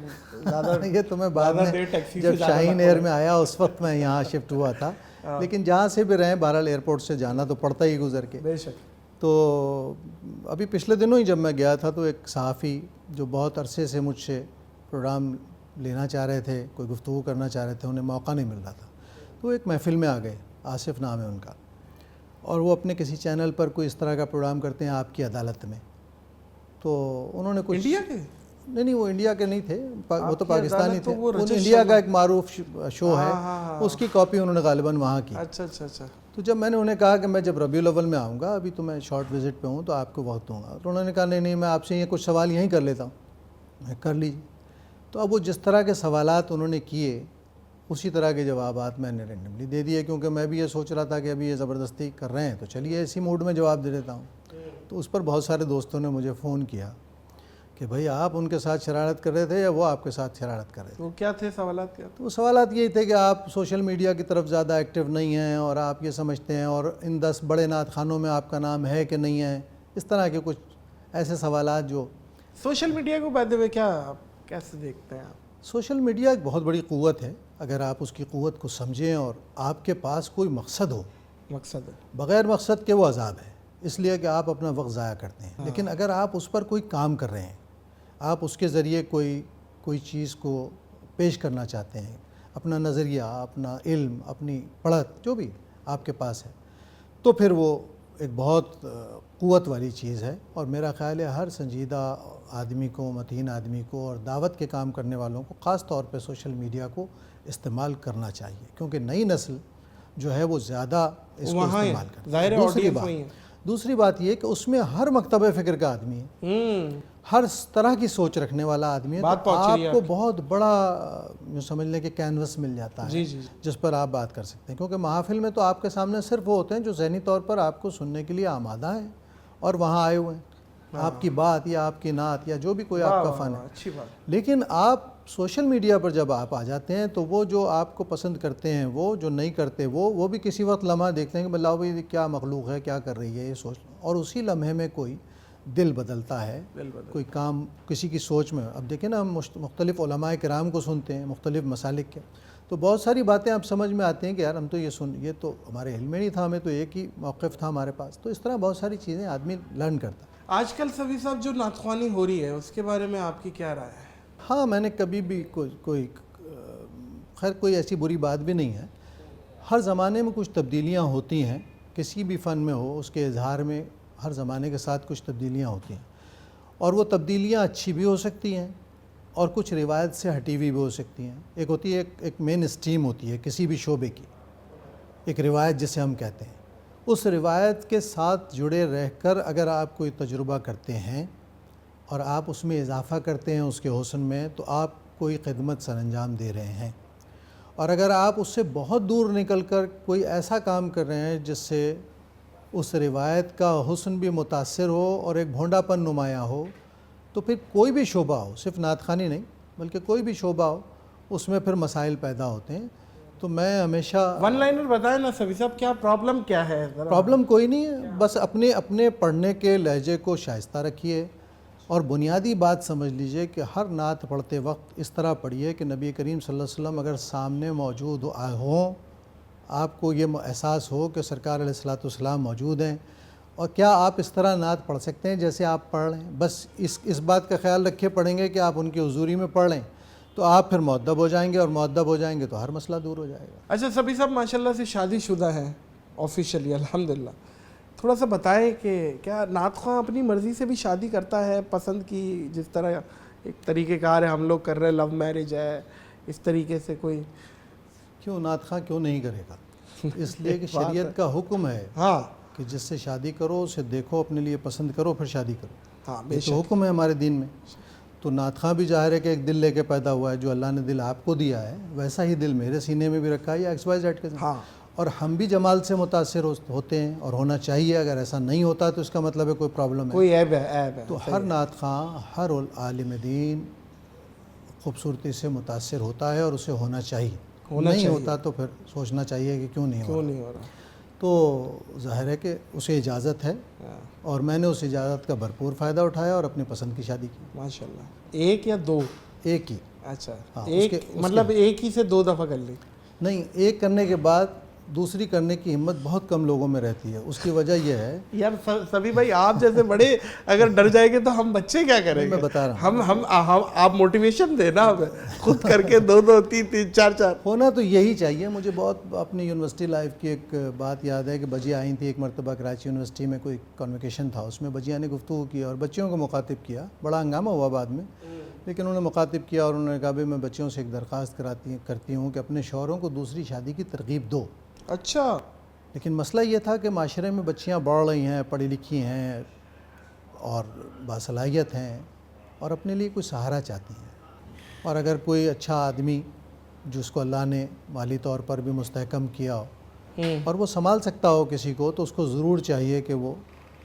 زیادہ یہ تو میں بعد میں جب شاہین ایئر میں آیا اس وقت میں یہاں شفٹ ہوا تھا, لیکن جہاں سے بھی رہیں بہرحال ایئرپورٹ سے جانا تو پڑتا ہی گزر کے. بے شک. تو ابھی پچھلے دنوں ہی جب میں گیا تھا تو ایک صحافی جو بہت عرصے سے مجھ سے پروگرام لینا چاہ رہے تھے, کوئی گفتگو کرنا چاہ رہے تھے, انہیں موقع نہیں مل رہا تھا, تو ایک محفل میں آ گئے. آصف نام ہے ان کا, اور وہ اپنے کسی چینل پر کوئی اس طرح کا پروگرام کرتے ہیں آپ کی عدالت میں. تو انہوں نے کچھ انڈیا کے نہیں وہ انڈیا کے نہیں تھے, وہ تو پاکستانی تھے. انڈیا کا ایک معروف شو ہے, اس کی کاپی انہوں نے غالباً وہاں کی. اچھا اچھا اچھا. تو جب میں نے انہیں کہا کہ میں جب ربیع الاول میں آؤں گا, ابھی تو میں شارٹ وزٹ پہ ہوں, تو آپ کو وقت دوں گا, تو انہوں نے کہا نہیں میں آپ سے یہ کچھ سوال یہیں کر لیتا ہوں. میں کر لیجیے. تو اب وہ جس طرح کے سوالات انہوں نے کیے اسی طرح کے جوابات میں نے رینڈملی دے دیے, کیونکہ میں بھی یہ سوچ رہا تھا کہ ابھی یہ زبردستی کر رہے ہیں تو چلیے اسی موڈ میں جواب دے دیتا ہوں. تو اس پر بہت سارے دوستوں نے مجھے فون کیا کہ بھائی آپ ان کے ساتھ شرارت کر رہے تھے یا وہ آپ کے ساتھ شرارت کر رہے تھے. تو کیا تھے سوالات؟ کیا تو سوالات یہی تھے کہ آپ سوشل میڈیا کی طرف زیادہ ایکٹیو نہیں ہیں, اور آپ یہ سمجھتے ہیں, اور ان 10 بڑے نعت خانوں میں آپ کا نام ہے کہ نہیں ہے, اس طرح کے کچھ ایسے سوالات. جو سوشل میڈیا کو بعد میں کیا کیسے دیکھتے ہیں آپ؟ سوشل میڈیا ایک بہت بڑی قوت ہے, اگر آپ اس کی قوت کو سمجھیں اور آپ کے پاس کوئی مقصد ہو. مقصد ہے, بغیر مقصد کے وہ عذاب ہے, اس لیے کہ آپ اپنا وقت ضائع کرتے ہیں. لیکن اگر آپ اس پر کوئی کام کر رہے ہیں, آپ اس کے ذریعے کوئی چیز کو پیش کرنا چاہتے ہیں, اپنا نظریہ, اپنا علم, اپنی پڑھت جو بھی آپ کے پاس ہے, تو پھر وہ ایک بہت قوت والی چیز ہے. اور میرا خیال ہے ہر سنجیدہ آدمی کو, متین آدمی کو, اور دعوت کے کام کرنے والوں کو خاص طور پہ سوشل میڈیا کو استعمال کرنا چاہیے, کیونکہ نئی نسل جو ہے وہ زیادہ اس کو استعمال کرتی ہے. دوسری بات یہ کہ اس میں ہر مکتبہ فکر کا آدمی ہے، ہر طرح کی سوچ رکھنے والا آدمی ہے، تو آپ کو بہت بڑا یوں سمجھ لیں کہ کینوس مل جاتا ہے جس پر آپ بات کر سکتے ہیں، کیونکہ محافل میں تو آپ کے سامنے صرف وہ ہوتے ہیں جو ذہنی طور پر آپ کو سننے کے لیے آمادہ ہیں اور وہاں آئے ہوئے ہیں، آپ کی بات یا آپ کی نعت یا جو بھی کوئی آپ کا فن ہے۔ لیکن آپ سوشل میڈیا پر جب آپ آ جاتے ہیں تو وہ جو آپ کو پسند کرتے ہیں، وہ جو نہیں کرتے وہ بھی کسی وقت لمحہ دیکھتے ہیں کہ بلاؤ بھائی کیا مخلوق ہے، کیا کر رہی ہے، یہ سوچ لو، اور اسی لمحے میں کوئی دل بدلتا ہے، کوئی کام کسی کی سوچ میں۔ اب دیکھیں نا، ہم مختلف علماء کرام کو سنتے ہیں مختلف مسالک کے، تو بہت ساری باتیں آپ سمجھ میں آتی ہیں کہ یار ہم تو یہ تو ہمارے علم میں نہیں تھا، ہمیں تو ایک ہی موقف تھا ہمارے پاس۔ تو اس طرح بہت ساری چیزیں آدمی لرن کرتا ہے۔ آج کل صفی صاحب جو نعت خوانی ہو رہی ہے اس کے بارے میں آپ کی کیا رائے ہے؟ ہاں، میں نے کبھی بھی خیر کوئی ایسی بری بات بھی نہیں ہے، ہر زمانے میں کچھ تبدیلیاں ہوتی ہیں، کسی بھی فن میں ہو، اس کے اظہار میں ہر زمانے کے ساتھ کچھ تبدیلیاں ہوتی ہیں، اور وہ تبدیلیاں اچھی بھی ہو سکتی ہیں اور کچھ روایت سے ہٹی ہوئی بھی ہو سکتی ہیں۔ ایک ہوتی ہے ایک مین اسٹریم ہوتی ہے کسی بھی شعبے کی، ایک روایت جسے ہم کہتے ہیں، اس روایت کے ساتھ جڑے رہ کر اگر آپ کوئی تجربہ کرتے ہیں اور آپ اس میں اضافہ کرتے ہیں اس کے حسن میں، تو آپ کوئی خدمت سر انجام دے رہے ہیں۔ اور اگر آپ اس سے بہت دور نکل کر کوئی ایسا کام کر رہے ہیں جس سے اس روایت کا حسن بھی متاثر ہو اور ایک بھونڈا پن نمایاں ہو، تو پھر کوئی بھی شعبہ ہو، صرف نعت خوانی نہیں بلکہ کوئی بھی شعبہ ہو، اس میں پھر مسائل پیدا ہوتے ہیں۔ تو میں ہمیشہ ون لائنر بتائیں نا صفی صاحب، کیا پرابلم کیا ہے؟ پرابلم کوئی نہیں ہے، بس اپنے پڑھنے کے لہجے کو شائستہ رکھیے، اور بنیادی بات سمجھ لیجئے کہ ہر نعت پڑھتے وقت اس طرح پڑھیے کہ نبی کریم صلی اللہ علیہ وسلم اگر سامنے موجود ہوں، آپ کو یہ احساس ہو کہ سرکار علیہ السلام موجود ہیں، اور کیا آپ اس طرح نعت پڑھ سکتے ہیں جیسے آپ پڑھ رہے ہیں۔ بس اس بات کا خیال رکھے پڑھیں گے کہ آپ ان کی حضوری میں پڑھ لیں، تو آپ پھر مؤدب ہو جائیں گے، اور مؤدب ہو جائیں گے تو ہر مسئلہ دور ہو جائے گا۔ اچھا صفی صاحب، ماشاءاللہ سے شادی شدہ ہیں آفیشلی الحمدللہ، تھوڑا سا بتائیں کہ کیا نعت خواں اپنی مرضی سے بھی شادی کرتا ہے؟ پسند کی جس طرح ایک طریقہ کار ہے ہم لوگ کر رہے ہیں، لو میرج ہے، اس طریقے سے کوئی کیوں نعت خواں کیوں نہیں کرے گا؟ اس لیے کہ شریعت کا حکم ہے کہ جس سے شادی کرو اسے دیکھو، اپنے لیے پسند کرو، پھر شادی کرو۔ یہ تو حکم ہے ہمارے دین میں۔ تو نعت خواں بھی ظاہر ہے کہ ایک دل لے کے پیدا ہوا ہے، جو اللہ نے دل آپ کو دیا ہے ویسا ہی دل میرے سینے میں بھی رکھا ہے، یا ایکس وائی زیڈ کے ساتھ، اور ہم بھی جمال سے متاثر ہوتے ہیں اور ہونا چاہیے۔ اگر ایسا نہیں ہوتا تو اس کا مطلب ہے کوئی پرابلم ہے، کوئی عیب ہے۔ تو ہر نعت خواں، ہر عالم دین خوبصورتی سے متاثر ہوتا ہے اور اسے ہونا چاہیے۔ نہیں ہوتا تو پھر سوچنا چاہیے کہ کیوں نہیں ہو رہا۔ تو ظاہر ہے کہ اسے اجازت ہے، اور میں نے اس اجازت کا بھرپور فائدہ اٹھایا اور اپنی پسند کی شادی کی۔ ماشاءاللہ۔ ایک یا دو؟ ایک ہی۔ اچھا، مطلب ایک ہی سے 2 دفعہ کر لی؟ نہیں، ایک کرنے کے بعد دوسری کرنے کی ہمت بہت کم لوگوں میں رہتی ہے۔ اس کی وجہ یہ ہے یار سبھی بھائی، آپ جیسے بڑے اگر ڈر جائیں گے تو ہم بچے کیا کریں گے؟ میں بتا رہا ہوں، آپ موٹیویشن دیں نا، خود کر کے 2 3 4 ہونا تو یہی چاہیے۔ مجھے بہت اپنی یونیورسٹی لائف کی ایک بات یاد ہے کہ بجیا آئی تھی ایک مرتبہ کراچی یونیورسٹی میں، کوئی کنوکیشن تھا، اس میں بجیا نے گفتگو کی اور بچیوں کو مخاطب کیا۔ بڑا ہنگامہ ہوا بعد میں، لیکن انہوں نے مخاطب کیا اور انہوں نے کہا بھائی میں بچیوں سے ایک درخواست کرتی ہوں کہ اپنے شوہروں کو دوسری شادی کی ترغیب دو۔ اچھا۔ لیکن مسئلہ یہ تھا کہ معاشرے میں بچیاں بڑھ رہی ہیں، پڑھی لکھی ہیں اور باصلاحیت ہیں، اور اپنے لیے کوئی سہارا چاہتی ہیں، اور اگر کوئی اچھا آدمی جس کو اللہ نے مالی طور پر بھی مستحکم کیا ہو اور وہ سنبھال سکتا ہو کسی کو، تو اس کو ضرور چاہیے کہ وہ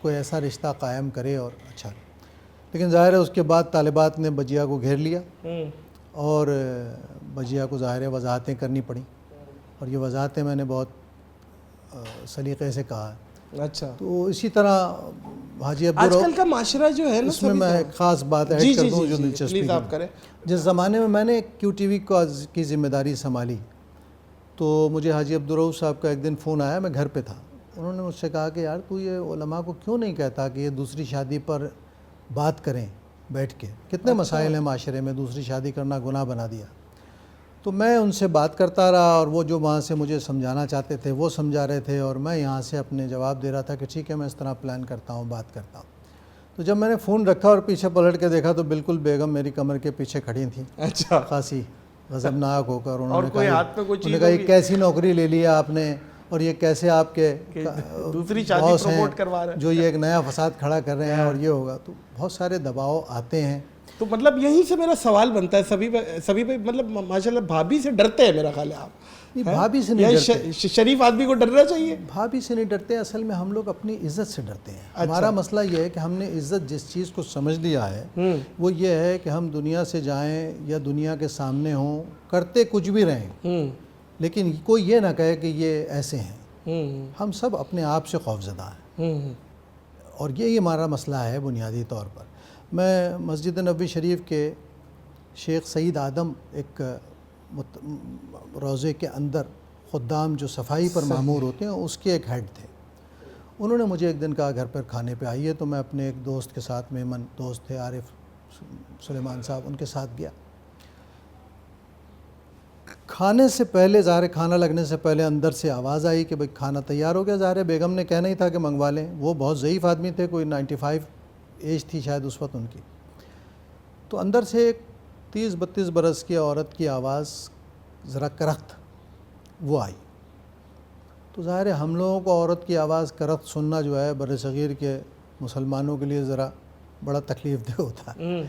کوئی ایسا رشتہ قائم کرے اور اچھا۔ لیکن ظاہر ہے اس کے بعد طالبات نے بجیا کو گھیر لیا اور بجیا کو ظاہر ہے وضاحتیں کرنی پڑیں، اور یہ وضاحتیں میں نے بہت سلیقے سے کہا ہے۔ اچھا۔ تو اسی طرح حاجی آج کل کا معاشرہ جو ہے نا، اس میں میں ایک خاص بات ایڈ کر دوں جو دلچسپی ہے۔ جس زمانے میں نے کیو ٹی وی کی ذمہ داری سنبھالی، تو مجھے حاجی عبدالرؤف صاحب کا ایک دن فون آیا، میں گھر پہ تھا۔ انہوں نے مجھ سے کہا کہ یار تو یہ علماء کو کیوں نہیں کہتا کہ یہ دوسری شادی پر بات کریں بیٹھ کے، کتنے مسائل ہیں معاشرے میں، دوسری شادی کرنا گناہ بنا دیا۔ تو میں ان سے بات کرتا رہا، اور وہ جو وہاں سے مجھے سمجھانا چاہتے تھے وہ سمجھا رہے تھے، اور میں یہاں سے اپنے جواب دے رہا تھا کہ ٹھیک ہے میں اس طرح پلان کرتا ہوں، بات کرتا ہوں۔ تو جب میں نے فون رکھا اور پیچھے پلٹ کے دیکھا تو بالکل بیگم میری کمر کے پیچھے کھڑی تھیں، اچھا، خاصی غضبناک ہو کر۔ انہوں نے کوئی ہاتھ میں کوئی چیز کہا یہ کیسی نوکری لے لیا آپ نے اور یہ کیسے آپ کے دوسری شادی باس پروموٹ ہیں کروا رہے ہیں جو یہ ایک نیا فساد کھڑا کر رہے ہیں اور یہ ہوگا، تو بہت سارے دباؤ آتے ہیں. تو مطلب یہیں سے میرا سوال بنتا ہے سبھی پہ مطلب ماشاءاللہ بھابھی سے ڈرتے ہیں میرا خیال ہے آپ. بھابھی سے نہیں ڈرتے، شریف آدمی کو ڈرنا چاہیے. بھابھی سے نہیں ڈرتے، اصل میں ہم لوگ اپنی عزت سے ڈرتے ہیں. ہمارا مسئلہ یہ ہے کہ ہم نے عزت جس چیز کو سمجھ لیا ہے وہ یہ ہے کہ ہم دنیا سے جائیں یا دنیا کے سامنے ہوں، کرتے کچھ بھی رہیں، لیکن کوئی یہ نہ کہے کہ یہ ایسے ہیں. ہم سب اپنے آپ سے خوفزدہ ہیں، اور یہی ہمارا مسئلہ ہے بنیادی طور پر. میں مسجد نبوی شریف کے شیخ سعید آدم ایک روضے کے اندر خدام جو صفائی پر مامور ہوتے ہیں اس کے ایک ہیڈ تھے. انہوں نے مجھے ایک دن کہا گھر پر کھانے پہ آئیے، تو میں اپنے ایک دوست کے ساتھ، میمن دوست تھے عارف سلیمان صاحب، ان کے ساتھ گیا. کھانے سے پہلے، ظاہر کھانا لگنے سے پہلے اندر سے آواز آئی کہ بھئی کھانا تیار ہو گیا. ظاہر بیگم نے کہنا ہی تھا کہ منگوا لیں. وہ بہت ضعیف آدمی تھے، کوئی 95 ایج تھی شاید اس وقت ان کی. تو اندر سے ایک 30-32 برس کی عورت کی آواز ذرا کرخت وہ آئی. تو ظاہر ہے ہم لوگوں کو عورت کی آواز کرخت سننا جو ہے بر صغیر کے مسلمانوں کے لیے ذرا بڑا تکلیف دہ ہوتا ہے.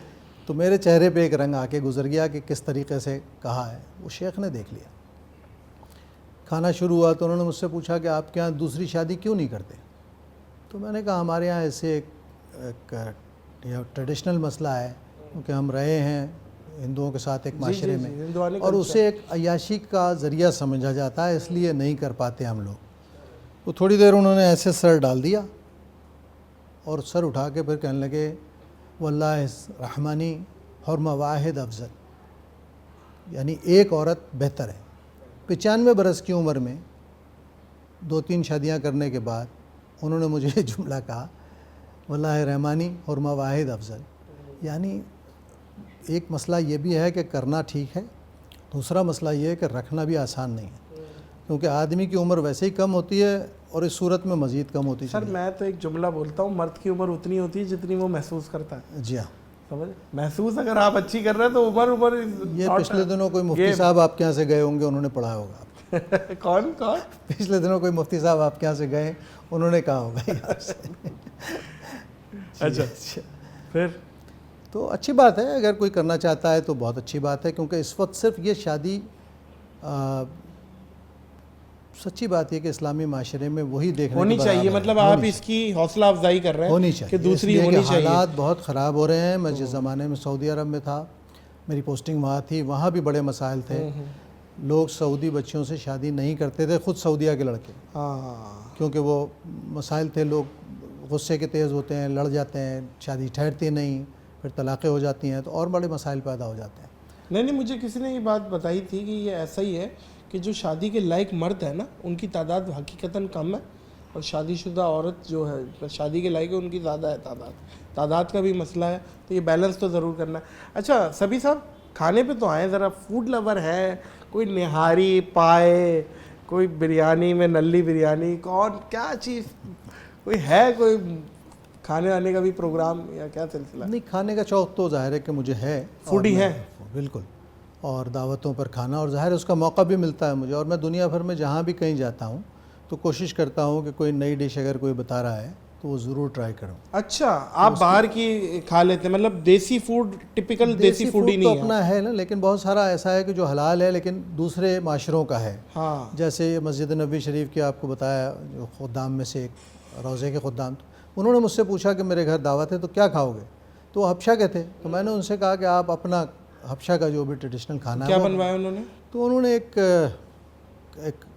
تو میرے چہرے پہ ایک رنگ آ کے گزر گیا کہ کس طریقے سے کہا ہے. وہ شیخ نے دیکھ لیا. کھانا شروع ہوا تو انہوں نے مجھ سے پوچھا کہ آپ کے یہاں دوسری شادی کیوں نہیں کرتے؟ تو میں نے کہا ہمارے یہاں ایسے ایک ٹریڈیشنل مسئلہ ہے، کیونکہ ہم رہے ہیں ہندوؤں کے ساتھ ایک معاشرے میں، اور اسے ایک عیاشی کا ذریعہ سمجھا جاتا ہے، اس لیے نہیں کر پاتے ہم لوگ. تو تھوڑی دیر انہوں نے ایسے سر ڈال دیا اور سر اٹھا کے پھر کہنے لگے واللہ رحمانی حرمہ واحد افضل، یعنی ایک عورت بہتر ہے. 95 برس کی عمر میں 2-3 شادیاں کرنے کے بعد انہوں نے مجھے یہ جملہ کہا واللہ رحمانی حرمہ واحد افضل. یعنی ایک مسئلہ یہ بھی ہے کہ کرنا ٹھیک ہے، دوسرا مسئلہ یہ ہے کہ رکھنا بھی آسان نہیں ہے، کیونکہ آدمی کی عمر ویسے ہی کم ہوتی ہے اور اس صورت میں مزید کم ہوتی ہے. سر میں تو ایک جملہ بولتا ہوں، مرد کی عمر اتنی ہوتی ہے جتنی وہ محسوس کرتا ہے. جی ہاں، سمجھ محسوس اگر آپ اچھی کر رہے ہیں تو عمر یہ پچھلے دنوں کوئی مفتی صاحب آپ کے یہاں سے گئے ہوں گے، انہوں نے پڑھا ہوگا. کون پچھلے دنوں کوئی مفتی صاحب آپ کے یہاں سے گئے، انہوں نے کہا ہوگا یہاں سے. اچھا پھر تو اچھی بات ہے، اگر کوئی کرنا چاہتا ہے تو بہت اچھی بات ہے، کیونکہ اس وقت صرف یہ شادی سچی بات ہے کہ اسلامی معاشرے میں وہی دیکھنے ہونی چاہیے. مطلب آپ اس کی حوصلہ افزائی کر رہے ہیں ہونی چاہیے کہ دوسری ہونی چاہیے. حالات بہت خراب ہو رہے ہیں. میں جس زمانے میں سعودی عرب میں تھا، میری پوسٹنگ وہاں تھی، وہاں بھی بڑے مسائل تھے. لوگ سعودی بچیوں سے شادی نہیں کرتے تھے، خود سعودیہ کے لڑکے، کیونکہ وہ مسائل تھے. لوگ غصے کے تیز ہوتے ہیں، لڑ جاتے ہیں، شادی ٹھہرتی نہیں، پھر طلاقیں ہو جاتی ہیں، تو اور بڑے مسائل پیدا ہو جاتے ہیں. نہیں مجھے کسی نے یہ بات بتائی تھی کہ یہ ایسا ہی ہے کہ جو شادی کے لائق مرد ہے نا ان کی تعداد حقیقتاً کم ہے، اور شادی شدہ عورت جو ہے شادی کے لائق ہے ان کی زیادہ ہے تعداد کا بھی مسئلہ ہے. تو یہ بیلنس تو ضرور کرنا ہے. اچھا سبھی صاحب کھانے پہ تو آئیں، ذرا فوڈ لور ہے، کوئی نہاری پائے، کوئی بریانی میں نلی بریانی، کون کیا چیز کوئی ہے، کوئی کھانے آنے کا بھی پروگرام یا کیا سلسلہ؟ نہیں، کھانے کا شوق تو ظاہر ہے کہ مجھے ہے، فوڈی ہے بالکل، اور دعوتوں پر کھانا، اور ظاہر ہے اس کا موقع بھی ملتا ہے مجھے. اور میں دنیا بھر میں جہاں بھی کہیں جاتا ہوں تو کوشش کرتا ہوں کہ کوئی نئی ڈش اگر کوئی بتا رہا ہے تو وہ ضرور ٹرائی کروں. اچھا آپ باہر کی کھا لیتے ہیں، مطلب دیسی فوڈ ٹپیکل دیسی فوڈ ہی نہیں تو اپنا ہے نا، لیکن بہت سارا ایسا ہے کہ جو حلال ہے لیکن دوسرے معاشروں کا ہے. ہاں جیسے مسجد نبوی شریف کی آپ کو بتایا، جو خدام میں سے ایک روضے کے خدام، انہوں نے مجھ سے پوچھا کہ میرے گھر دعوت ہے تو کیا کھاؤ گے؟ تو وہ حبشہ کے تھے. تو میں نے ان سے کہا کہ آپ اپنا حبشہ کا جو بھی ٹریڈیشنل کھانا ہے کیا بنوایا انہوں نے؟ تو انہوں نے ایک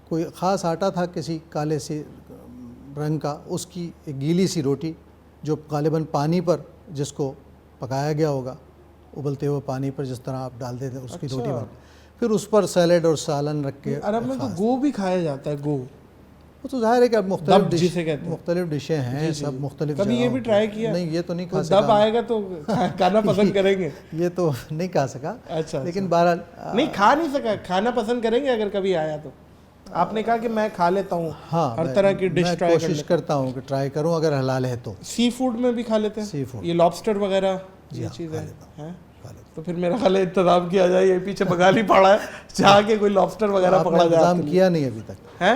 کوئی خاص آٹا تھا کسی کالے سی رنگ کا، اس کی ایک گیلی سی روٹی جو غالباً پانی پر جس کو پکایا گیا ہوگا، ابلتے ہوئے پانی پر جس طرح آپ ڈال دیتے اس کی روٹی بن، پھر اس پر سیلیڈ اور سالن رکھ کے. عرب میں تو گو بھی کھایا جاتا ہے. گو وہ تو ظاہر ہے کہ اب مختلف ڈشیں ہیں، سب مختلف. کبھی یہ بھی ٹرائی کیا؟ نہیں، یہ تو نہیں کھا سکا. دب آئے گا تو کھانا پسند کریں گے؟ یہ تو نہیں کھا سکا. اچھا لیکن بہرحال نہیں کھا نہیں سکا، کھانا پسند کریں گے اگر کبھی آیا تو. آپ نے کہا کہ میں کھا لیتا ہوں، ہر طرح کی ڈش ٹرائی کوشش کرتا ہوں کہ ٹرائی کروں اگر حلال ہے تو. سی فوڈ میں بھی کھا لیتے ہیں؟ سی فوڈ، یہ لابسٹر وغیرہ یہ چیز ہے. تو پھر میرا خیال ہے انتظام کیا جائے، یہ پیچھے بنگالی پڑا ہے جہاں کے کوئی لابسٹر وغیرہ پکڑا جائے. انتظام کیا نہیں ابھی تک. ہیں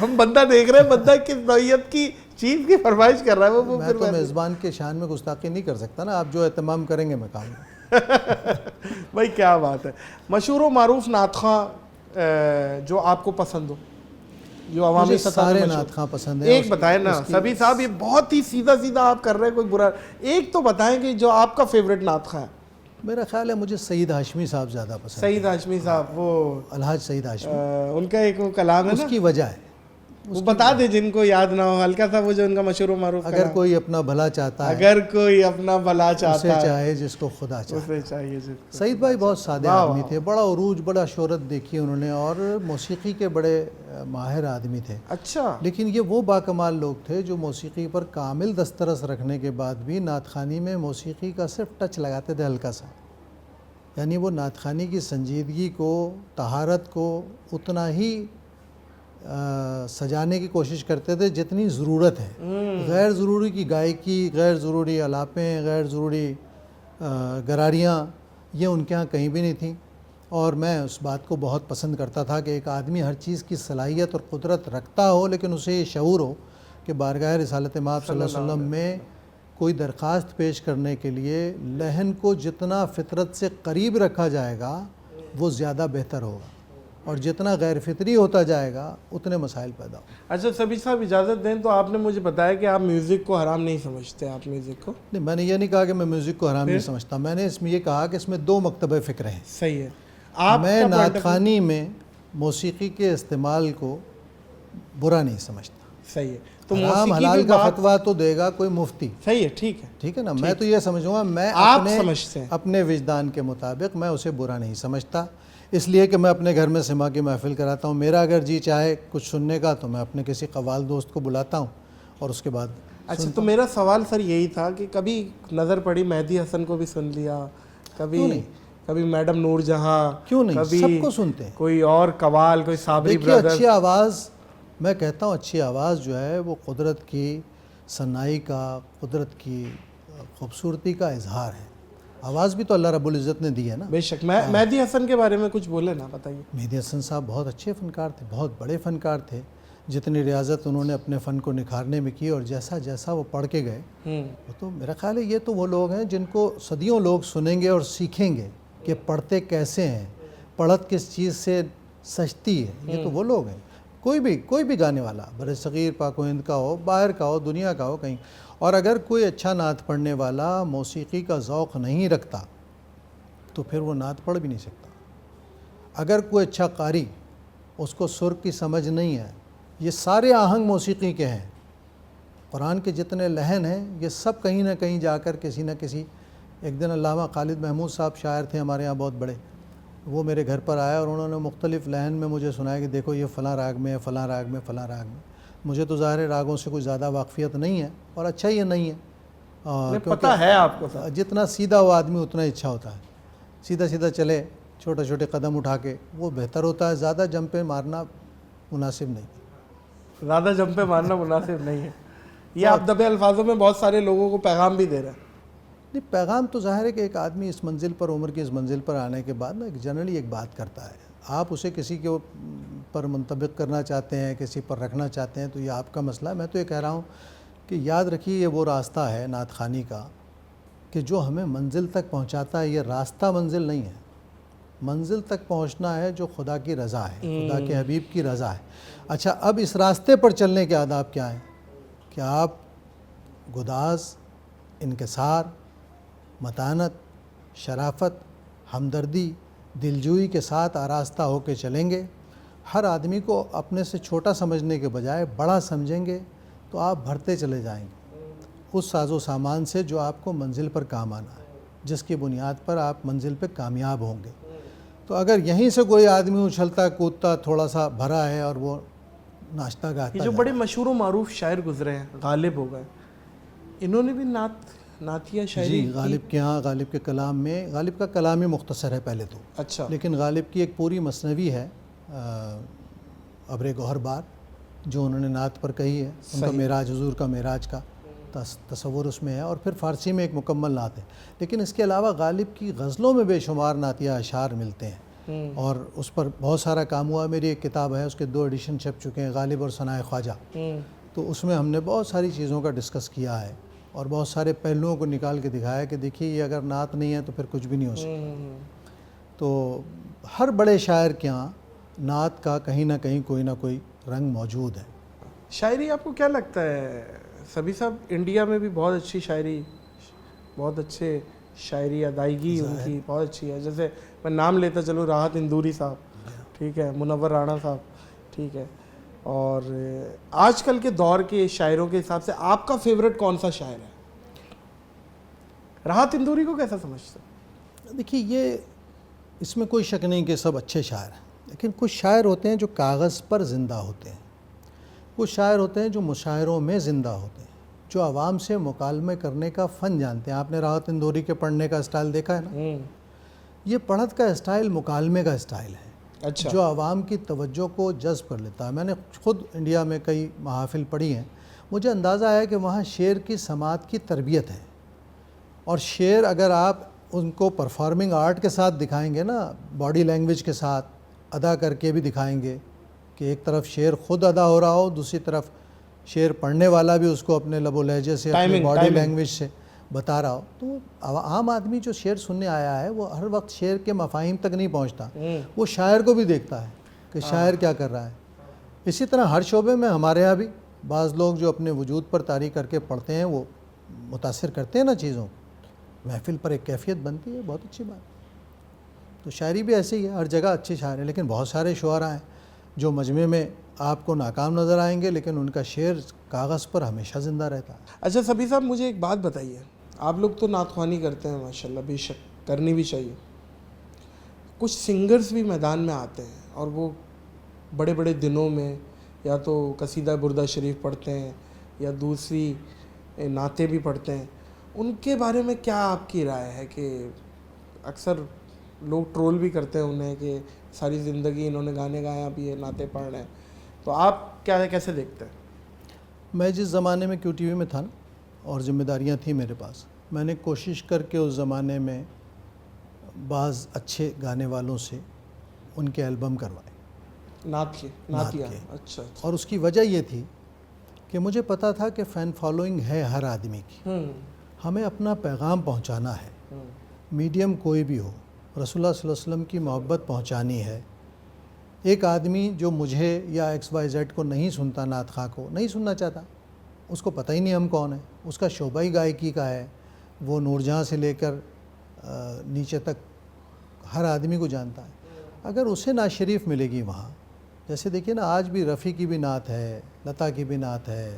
ہم بندہ دیکھ رہے ہیں بندہ کس نوعیت کی چیز کی فرمائش کر رہا ہے وہ میں تو میزبان کے شان میں گستاخی نہیں کر سکتا نا, آپ جو اہتمام کریں گے میں کام کروں. بھائی کیا بات ہے. مشہور و معروف نعت خواں جو آپ کو پسند ہو, جو عوامی مجھے سطح سارے پہ نعت خواں پسند ہیں. ایک بتائیں نا سبھی صاحب, یہ بہت ہی سیدھا سیدھا آپ کر رہے ہیں, کوئی برا, ایک تو بتائیں کہ جو آپ کا فیوریٹ نعت خواں ہے. میرا خیال ہے مجھے سعید ہاشمی صاحب زیادہ پسند سعید ہاشمی صاحب, وہ الحاج سعید ہاشمی, ان کا ایک وہ کلام ہے اس نا, کی وجہ ہے. وہ بتا دیں جن کو یاد نہ ہو ہلکا سا, وہ جو ان کا مشہور و معروف اگر کوئی اپنا بھلا چاہتا ہے, اگر کوئی اپنا بھلا اسے چاہتا ہے چاہے جس کو خدا چاہے. اسے چاہیے جس کو. سعید بھائی بہت سادے آدمی تھے, بڑا عروج, بڑا شہرت دیکھی انہوں نے, اور موسیقی کے بڑے ماہر آدمی تھے. اچھا, لیکن یہ وہ باکمال لوگ تھے جو موسیقی پر کامل دسترس رکھنے کے بعد بھی نعت خوانی میں موسیقی کا صرف ٹچ لگاتے تھے ہلکا سا. یعنی وہ نعت خوانی کی سنجیدگی کو, طہارت کو اتنا ہی سجانے کی کوشش کرتے تھے جتنی ضرورت ہے. غیر ضروری کی گائکی, غیر ضروری الاپیں, غیر ضروری گراریاں, یہ ان کے ہاں کہیں بھی نہیں تھیں. اور میں اس بات کو بہت پسند کرتا تھا کہ ایک آدمی ہر چیز کی صلاحیت اور قدرت رکھتا ہو, لیکن اسے یہ شعور ہو کہ بارگاہ رسالت مآب صلی اللہ علیہ وسلم میں کوئی درخواست پیش کرنے کے لیے لحن کو جتنا فطرت سے قریب رکھا جائے گا وہ زیادہ بہتر ہوگا, اور جتنا غیر فطری ہوتا جائے گا اتنے مسائل پیدا ہوں. اچھا سبھی صاحب اجازت دیں تو آپ نے مجھے بتایا کہ آپ میوزک کو حرام نہیں سمجھتے. آپ میوزک کو نہیں, میں نے یہ نہیں کہا کہ میں میوزک کو حرام نہیں سمجھتا, میں نے اس میں یہ کہا کہ اس میں 2 مکتبہ فکر ہیں. صحیح ہے. آپ میں نعت خوانی میں موسیقی کے استعمال کو برا نہیں سمجھتا. صحیح ہے. تو حرام موسیقی حلال بھی کا بات فتویٰ تو دے گا کوئی مفتی, صحیح ہے, ٹھیک ہے, ٹھیک ہے نا. میں تو یہ سمجھوں گا, میں آپ سمجھتے ہیں اپنے وجدان کے مطابق میں اسے برا نہیں سمجھتا, اس لیے کہ میں اپنے گھر میں سما کی محفل کراتا ہوں. میرا اگر جی چاہے کچھ سننے کا تو میں اپنے کسی قوال دوست کو بلاتا ہوں اور اس کے بعد. اچھا, تو میرا سوال سر یہی تھا کہ کبھی نظر پڑی مہدی حسن کو بھی سن لیا, کبھی میڈم نور جہاں, کیوں نہیں, کبھی سب کو سنتے ہیں. کوئی اور قوال, کوئی صابری دیکھیے برادر. اچھی آواز, میں کہتا ہوں اچھی آواز جو ہے وہ قدرت کی صنائی کا, قدرت کی خوبصورتی کا اظہار ہے. آواز بھی تو اللہ رب العزت نے دی ہے نا. بے شک. مہدی حسن کے بارے میں کچھ بولے نا, بتائیے. مہدی حسن صاحب بہت اچھے فنکار تھے, بہت بڑے فنکار تھے. جتنی ریاضت انہوں نے اپنے فن کو نکھارنے میں کی اور جیسا جیسا وہ پڑھ کے گئے, وہ تو میرا خیال ہے یہ تو وہ لوگ ہیں جن کو صدیوں لوگ سنیں گے اور سیکھیں گے کہ پڑھتے کیسے ہیں, پڑھت کس چیز سے سجتی ہے. یہ تو وہ لوگ ہیں. کوئی بھی گانے والا, بر صغیر, پاک و ہند کا ہو, باہر کا ہو, دنیا کا ہو کہیں, اور اگر کوئی اچھا نعت پڑھنے والا موسیقی کا ذوق نہیں رکھتا تو پھر وہ نعت پڑھ بھی نہیں سکتا. اگر کوئی اچھا قاری, اس کو سر کی سمجھ نہیں ہے, یہ سارے آہنگ موسیقی کے ہیں, قرآن کے جتنے لحن ہیں یہ سب کہیں نہ کہیں جا کر کسی نہ کسی. ایک دن علامہ خالد محمود صاحب شاعر تھے ہمارے یہاں بہت بڑے, وہ میرے گھر پر آیا اور انہوں نے مختلف لحن میں مجھے سنایا کہ دیکھو یہ فلاں راگ میں ہے, فلاں راگ میں, فلاں راگ میں. مجھے تو ظاہر راگوں سے کوئی زیادہ واقفیت نہیں ہے, اور اچھا یہ نہیں ہے, پتہ ہے آپ کو جتنا سیدھا وہ آدمی اتنا ہی اچھا ہوتا ہے. سیدھا سیدھا چلے, چھوٹے چھوٹے قدم اٹھا کے, وہ بہتر ہوتا ہے. زیادہ جمپیں مارنا مناسب نہیں. زیادہ جمپیں مارنا مناسب نہیں ہے. یہ آپ دبے الفاظوں میں بہت سارے لوگوں کو پیغام بھی دے رہے ہیں. نہیں, پیغام تو ظاہر ہے کہ ایک آدمی اس منزل پر, عمر کی اس منزل پر آنے کے بعد نا جنرلی ایک بات کرتا ہے. آپ اسے کسی کے پر منطبق کرنا چاہتے ہیں, کسی پر رکھنا چاہتے ہیں, تو یہ آپ کا مسئلہ ہے. میں تو یہ کہہ رہا ہوں کہ یاد رکھیے یہ وہ راستہ ہے نعت خوانی کا کہ جو ہمیں منزل تک پہنچاتا ہے. یہ راستہ منزل نہیں ہے, منزل تک پہنچنا ہے جو خدا کی رضا ہے, خدا کے حبیب کی رضا ہے. اچھا, اب اس راستے پر چلنے کے آداب کیا ہیں کہ آپ گداز, انکسار, متانت, شرافت, ہمدردی, دلجوئی کے ساتھ آراستہ ہو کے چلیں گے. ہر آدمی کو اپنے سے چھوٹا سمجھنے کے بجائے بڑا سمجھیں گے تو آپ بھرتے چلے جائیں گے اس ساز و سامان سے جو آپ کو منزل پر کام آنا ہے, جس کی بنیاد پر آپ منزل پہ کامیاب ہوں گے. تو اگر یہیں سے کوئی آدمی اچھلتا کودتا تھوڑا سا بھرا ہے اور وہ ناشتہ گاتا, یہ جو بڑے مشہور و معروف شاعر گزرے ہیں, غالب ہو گئے, انہوں نے بھی نعتیہ شاعری. جی, غالب کے ہاں, غالب کے کلام میں, غالب کا کلام ہی مختصر ہے پہلے تو. اچھا. لیکن غالب کی ایک پوری مثنوی ہے ابر گوہر بار, جو انہوں نے نعت پر کہی ہے. ان کا معراج, حضور کا معراج کا تصور اس میں ہے, اور پھر فارسی میں ایک مکمل نعت ہے. لیکن اس کے علاوہ غالب کی غزلوں میں بے شمار نعتیہ اشعار ملتے ہیں. اور اس پر بہت سارا کام ہوا. میری ایک کتاب ہے، اس کے 2 ایڈیشن چھپ چکے ہیں، غالب اور ثنائے خواجہ. تو اس میں ہم نے بہت ساری چیزوں کا ڈسکس کیا ہے اور بہت سارے پہلوؤں کو نکال کے دکھایا کہ دیکھیے یہ اگر نعت نہیں ہے تو پھر کچھ بھی نہیں ہو سکتا. تو ہر بڑے شاعر کے ہاں نعت کا کہیں نہ کہیں کوئی نہ کوئی رنگ موجود ہے. شاعری آپ کو کیا لگتا ہے سبھی صاحب، انڈیا میں بھی بہت اچھی شاعری، بہت اچھے شاعری ادائیگی ان کی بہت اچھی ہے. جیسے میں نام لیتا چلوں، راحت اندوری صاحب، ٹھیک ہے، منور رانا صاحب، ٹھیک ہے. اور آج کل کے دور کے شاعروں کے حساب سے آپ کا فیوریٹ کون سا شاعر ہے؟ راحت اندوری کو کیسا سمجھتے ہیں؟ دیکھیے یہ اس میں کوئی شک نہیں کہ سب اچھے شاعر ہیں، لیکن کچھ شاعر ہوتے ہیں جو کاغذ پر زندہ ہوتے ہیں، کچھ شاعر ہوتے ہیں جو مشاعروں میں زندہ ہوتے ہیں، جو عوام سے مکالمے کرنے کا فن جانتے ہیں. آپ نے راحت اندوری کے پڑھنے کا اسٹائل دیکھا ہے نا، یہ پڑھت کا اسٹائل مکالمے کا اسٹائل ہے. اچھا. جو عوام کی توجہ کو جذب کر لیتا ہے. میں نے خود انڈیا میں کئی محافل پڑھی ہیں، مجھے اندازہ ہے کہ وہاں شعر کی سماعت کی تربیت ہے. اور شعر اگر آپ ان کو پرفارمنگ آرٹ کے ساتھ دکھائیں گے نا، باڈی لینگویج کے ساتھ ادا کر کے بھی دکھائیں گے کہ ایک طرف شعر خود ادا ہو رہا ہو، دوسری طرف شعر پڑھنے والا بھی اس کو اپنے لب و لہجے سے اپنے باڈی لینگویج سے بتا رہا ہو، تو عام آدمی جو شعر سننے آیا ہے وہ ہر وقت شعر کے مفاہیم تک نہیں پہنچتا، وہ شاعر کو بھی دیکھتا ہے کہ شاعر کیا کر رہا ہے. اسی طرح ہر شعبے میں ہمارے یہاں بھی بعض لوگ جو اپنے وجود پر طاری کر کے پڑھتے ہیں وہ متاثر کرتے ہیں نا چیزوں، محفل پر ایک کیفیت بنتی ہے، بہت اچھی بات. تو شاعری بھی ایسے ہی ہے، ہر جگہ اچھے شاعر ہیں، لیکن بہت سارے شعراء ہیں جو مجمع میں آپ کو ناکام نظر آئیں گے لیکن ان کا شعر کاغذ پر ہمیشہ زندہ رہتا ہے. اچھا سبھی صاحب، مجھے ایک بات بتائیے، آپ لوگ تو نعت خوانی کرتے ہیں ماشاءاللہ، بے شک کرنی بھی چاہیے. کچھ سنگرز بھی میدان میں آتے ہیں اور وہ بڑے بڑے دنوں میں یا تو قصیدہ بردہ شریف پڑھتے ہیں یا دوسری نعتیں بھی پڑھتے ہیں. ان کے بارے میں کیا آپ کی رائے ہے؟ کہ اکثر لوگ ٹرول بھی کرتے ہیں انہیں کہ ساری زندگی انہوں نے گانے گائے، اب یہ نعتیں پڑھ رہے ہیں. تو آپ کیسے دیکھتے ہیں؟ میں جس زمانے میں QTV میں تھا نا اور ذمہ داریاں تھیں میرے پاس، میں نے کوشش کر کے اس زمانے میں بعض اچھے گانے والوں سے ان کے البم کروائے، نعت کے. اچھا. اور اس کی وجہ یہ تھی کہ مجھے پتا تھا کہ فین فالوئنگ ہے ہر آدمی کی، ہمیں اپنا پیغام پہنچانا ہے، میڈیم کوئی بھی ہو، رسول اللہ صلی اللہ علیہ وسلم کی محبت پہنچانی ہے. ایک آدمی جو مجھے یا XYZ کو نہیں سنتا، نعت خواہ کو نہیں سننا چاہتا، اس کو پتہ ہی نہیں ہم کون ہیں، اس کا شعبہ ہی گائکی کا ہے، وہ نور جہاں سے لے کر نیچے تک ہر آدمی کو جانتا ہے. اگر اسے نعت شریف ملے گی وہاں، جیسے دیکھیے نا آج بھی رفیع کی بھی نعت ہے، لتا کی بھی نعت ہے،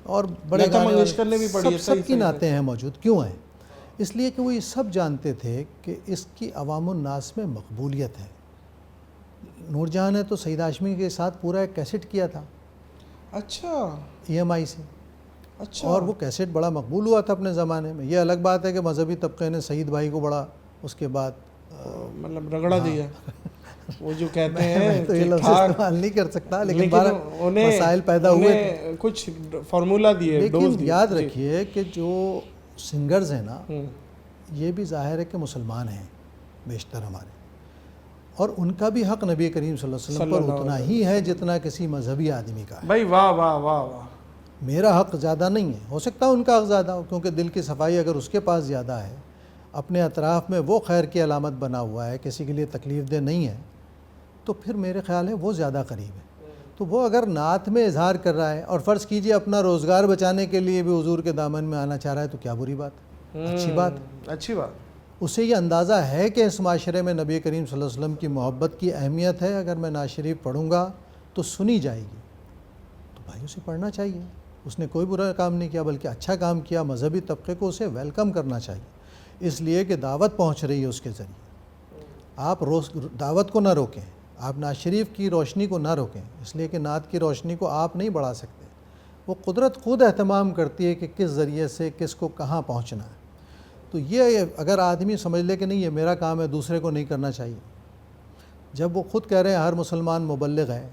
اور بڑے گانے سب کی نعتیں ہیں موجود. کیوں ہیں؟ اس لیے کہ وہ یہ سب جانتے تھے کہ اس کی عوام الناس میں مقبولیت ہے. نور جہاں نے تو سعید ہاشمی کے ساتھ پورا ایک کیسٹ کیا تھا، اچھا، EMI سے. اچھا. اور وہ کیسٹ بڑا مقبول ہوا تھا اپنے زمانے میں. یہ الگ بات ہے کہ مذہبی طبقے نے سعید بھائی کو بڑا اس کے بعد مطلب رگڑا دیا. وہ جو کہتے ہیں تو یہ لفظ استعمال نہیں کر سکتا، لیکن مسائل پیدا ہوئے تھے، کچھ فارمولا دیے. لیکن یاد رکھیے کہ جو سنگرز ہیں نا، یہ بھی ظاہر ہے کہ مسلمان ہیں بیشتر ہمارے، اور ان کا بھی حق نبی کریم صلی اللہ علیہ وسلم پر اتنا ہی ہے جتنا کسی مذہبی آدمی کا ہے. بھائی واہ واہ واہ واہ. میرا حق زیادہ نہیں ہے، ہو سکتا ہے ان کا حق زیادہ ہو، کیونکہ دل کی صفائی اگر اس کے پاس زیادہ ہے، اپنے اطراف میں وہ خیر کی علامت بنا ہوا ہے، کسی کے لیے تکلیف دہ نہیں ہے، تو پھر میرے خیال ہے وہ زیادہ قریب ہے. تو وہ اگر نعت میں اظہار کر رہا ہے اور فرض کیجئے اپنا روزگار بچانے کے لیے بھی حضور کے دامن میں آنا چاہ رہا ہے، تو کیا بری بات ہے؟ اچھی بات. اچھی بات. اسے یہ اندازہ ہے کہ اس معاشرے میں نبی کریم صلی اللہ علیہ وسلم کی محبت کی اہمیت ہے، اگر میں نعت شریف پڑھوں گا تو سنی جائے گی، تو بھائی اسے پڑھنا چاہیے. اس نے کوئی برا کام نہیں کیا، بلکہ اچھا کام کیا. مذہبی طبقے کو اسے ویلکم کرنا چاہیے، اس لیے کہ دعوت پہنچ رہی ہے اس کے ذریعے. آپ دعوت کو نہ روکیں، آپ نعت شریف کی روشنی کو نہ روکیں، اس لیے کہ نعت کی روشنی کو آپ نہیں بڑھا سکتے. وہ قدرت خود اہتمام کرتی ہے کہ کس ذریعے سے کس کو کہاں پہنچنا ہے. تو یہ اگر آدمی سمجھ لے کہ نہیں یہ میرا کام ہے، دوسرے کو نہیں کرنا چاہیے. جب وہ خود کہہ رہے ہیں ہر مسلمان مبلغ ہے،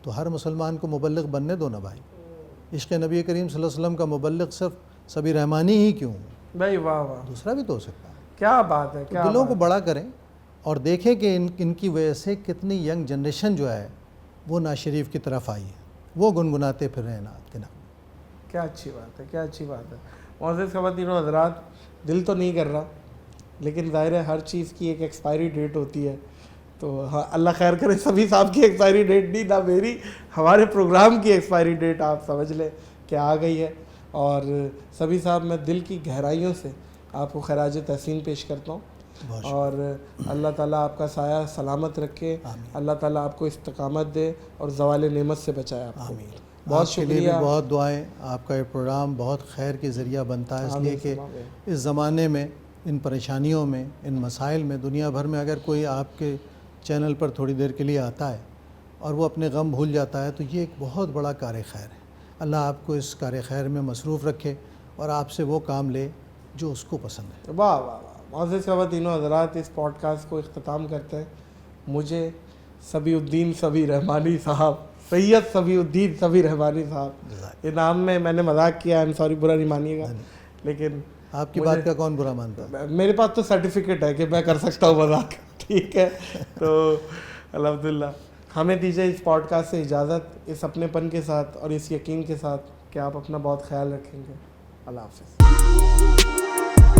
تو ہر مسلمان کو مبلغ بننے دو نا بھائی. عشق نبی کریم صلی اللہ علیہ وسلم کا مبلغ صرف صبی رحمانی ہی کیوں؟ بھائی واہ واہ. دوسرا بھی تو ہو سکتا ہے. کیا بات ہے. دلوں کو بڑا کریں اور دیکھیں کہ ان کی وجہ سے کتنی ینگ جنریشن جو ہے وہ ناز شریف کی طرف آئی ہے، وہ گنگناتے پھر رہے ہیں نعت کے نغمے۔ کیا اچھی بات ہے، کیا اچھی بات ہے۔ معزز خواتین و حضرات، دل تو نہیں کر رہا، لیکن ظاہر ہے ہر چیز کی ایک ایکسپائری ڈیٹ ہوتی ہے، تو ہاں اللہ خیر کرے، سبھی صاحب کی ایکسپائری ڈیٹ نہیں نہ میری، ہمارے پروگرام کی ایکسپائری ڈیٹ آپ سمجھ لیں کہ آ گئی ہے۔ اور سبھی صاحب، میں دل کی گہرائیوں سے آپ کو خراج تحسین پیش کرتا ہوں، اور اللہ تعالیٰ آپ کا سایہ سلامت رکھے، اللہ تعالیٰ آپ کو استقامت دے اور زوال نعمت سے بچائے آپ کو۔ بہت آپ کے لیے بھی شکریہ۔ بہت دعائیں، آپ کا یہ پروگرام بہت خیر کے ذریعہ بنتا ہے، اس لیے کہ اس زمانے میں، ان پریشانیوں میں، ان مسائل میں، دنیا بھر میں اگر کوئی آپ کے چینل پر تھوڑی دیر کے لیے آتا ہے اور وہ اپنے غم بھول جاتا ہے تو یہ ایک بہت بڑا کار خیر ہے۔ اللہ آپ کو اس کار خیر میں مصروف رکھے اور آپ سے وہ کام لے جو اس کو پسند ہے۔ واہ واہ واہ۔ معزز خواتین و حضرات، اس پوڈ کاسٹ کو اختتام کرتے ہیں مجھے صبی الدین صبی رحمانی صاحب، سید صبی الدین صبی رحمانی صاحب، یہ نام میں نے مذاق کیا، ایم سوری، برا نہیں مانیے گا، لیکن آپ کی بات کا کون برا مانتا ہے؟ میرے پاس تو سرٹیفکیٹ ہے کہ میں کر سکتا ہوں مذاق، ٹھیک ہے؟ تو الحمدللہ ہمیں دیجیے اس پوڈ کاسٹ سے اجازت، اس اپنے پن کے ساتھ اور اس یقین کے ساتھ کہ آپ اپنا بہت خیال رکھیں گے۔ اللہ حافظ۔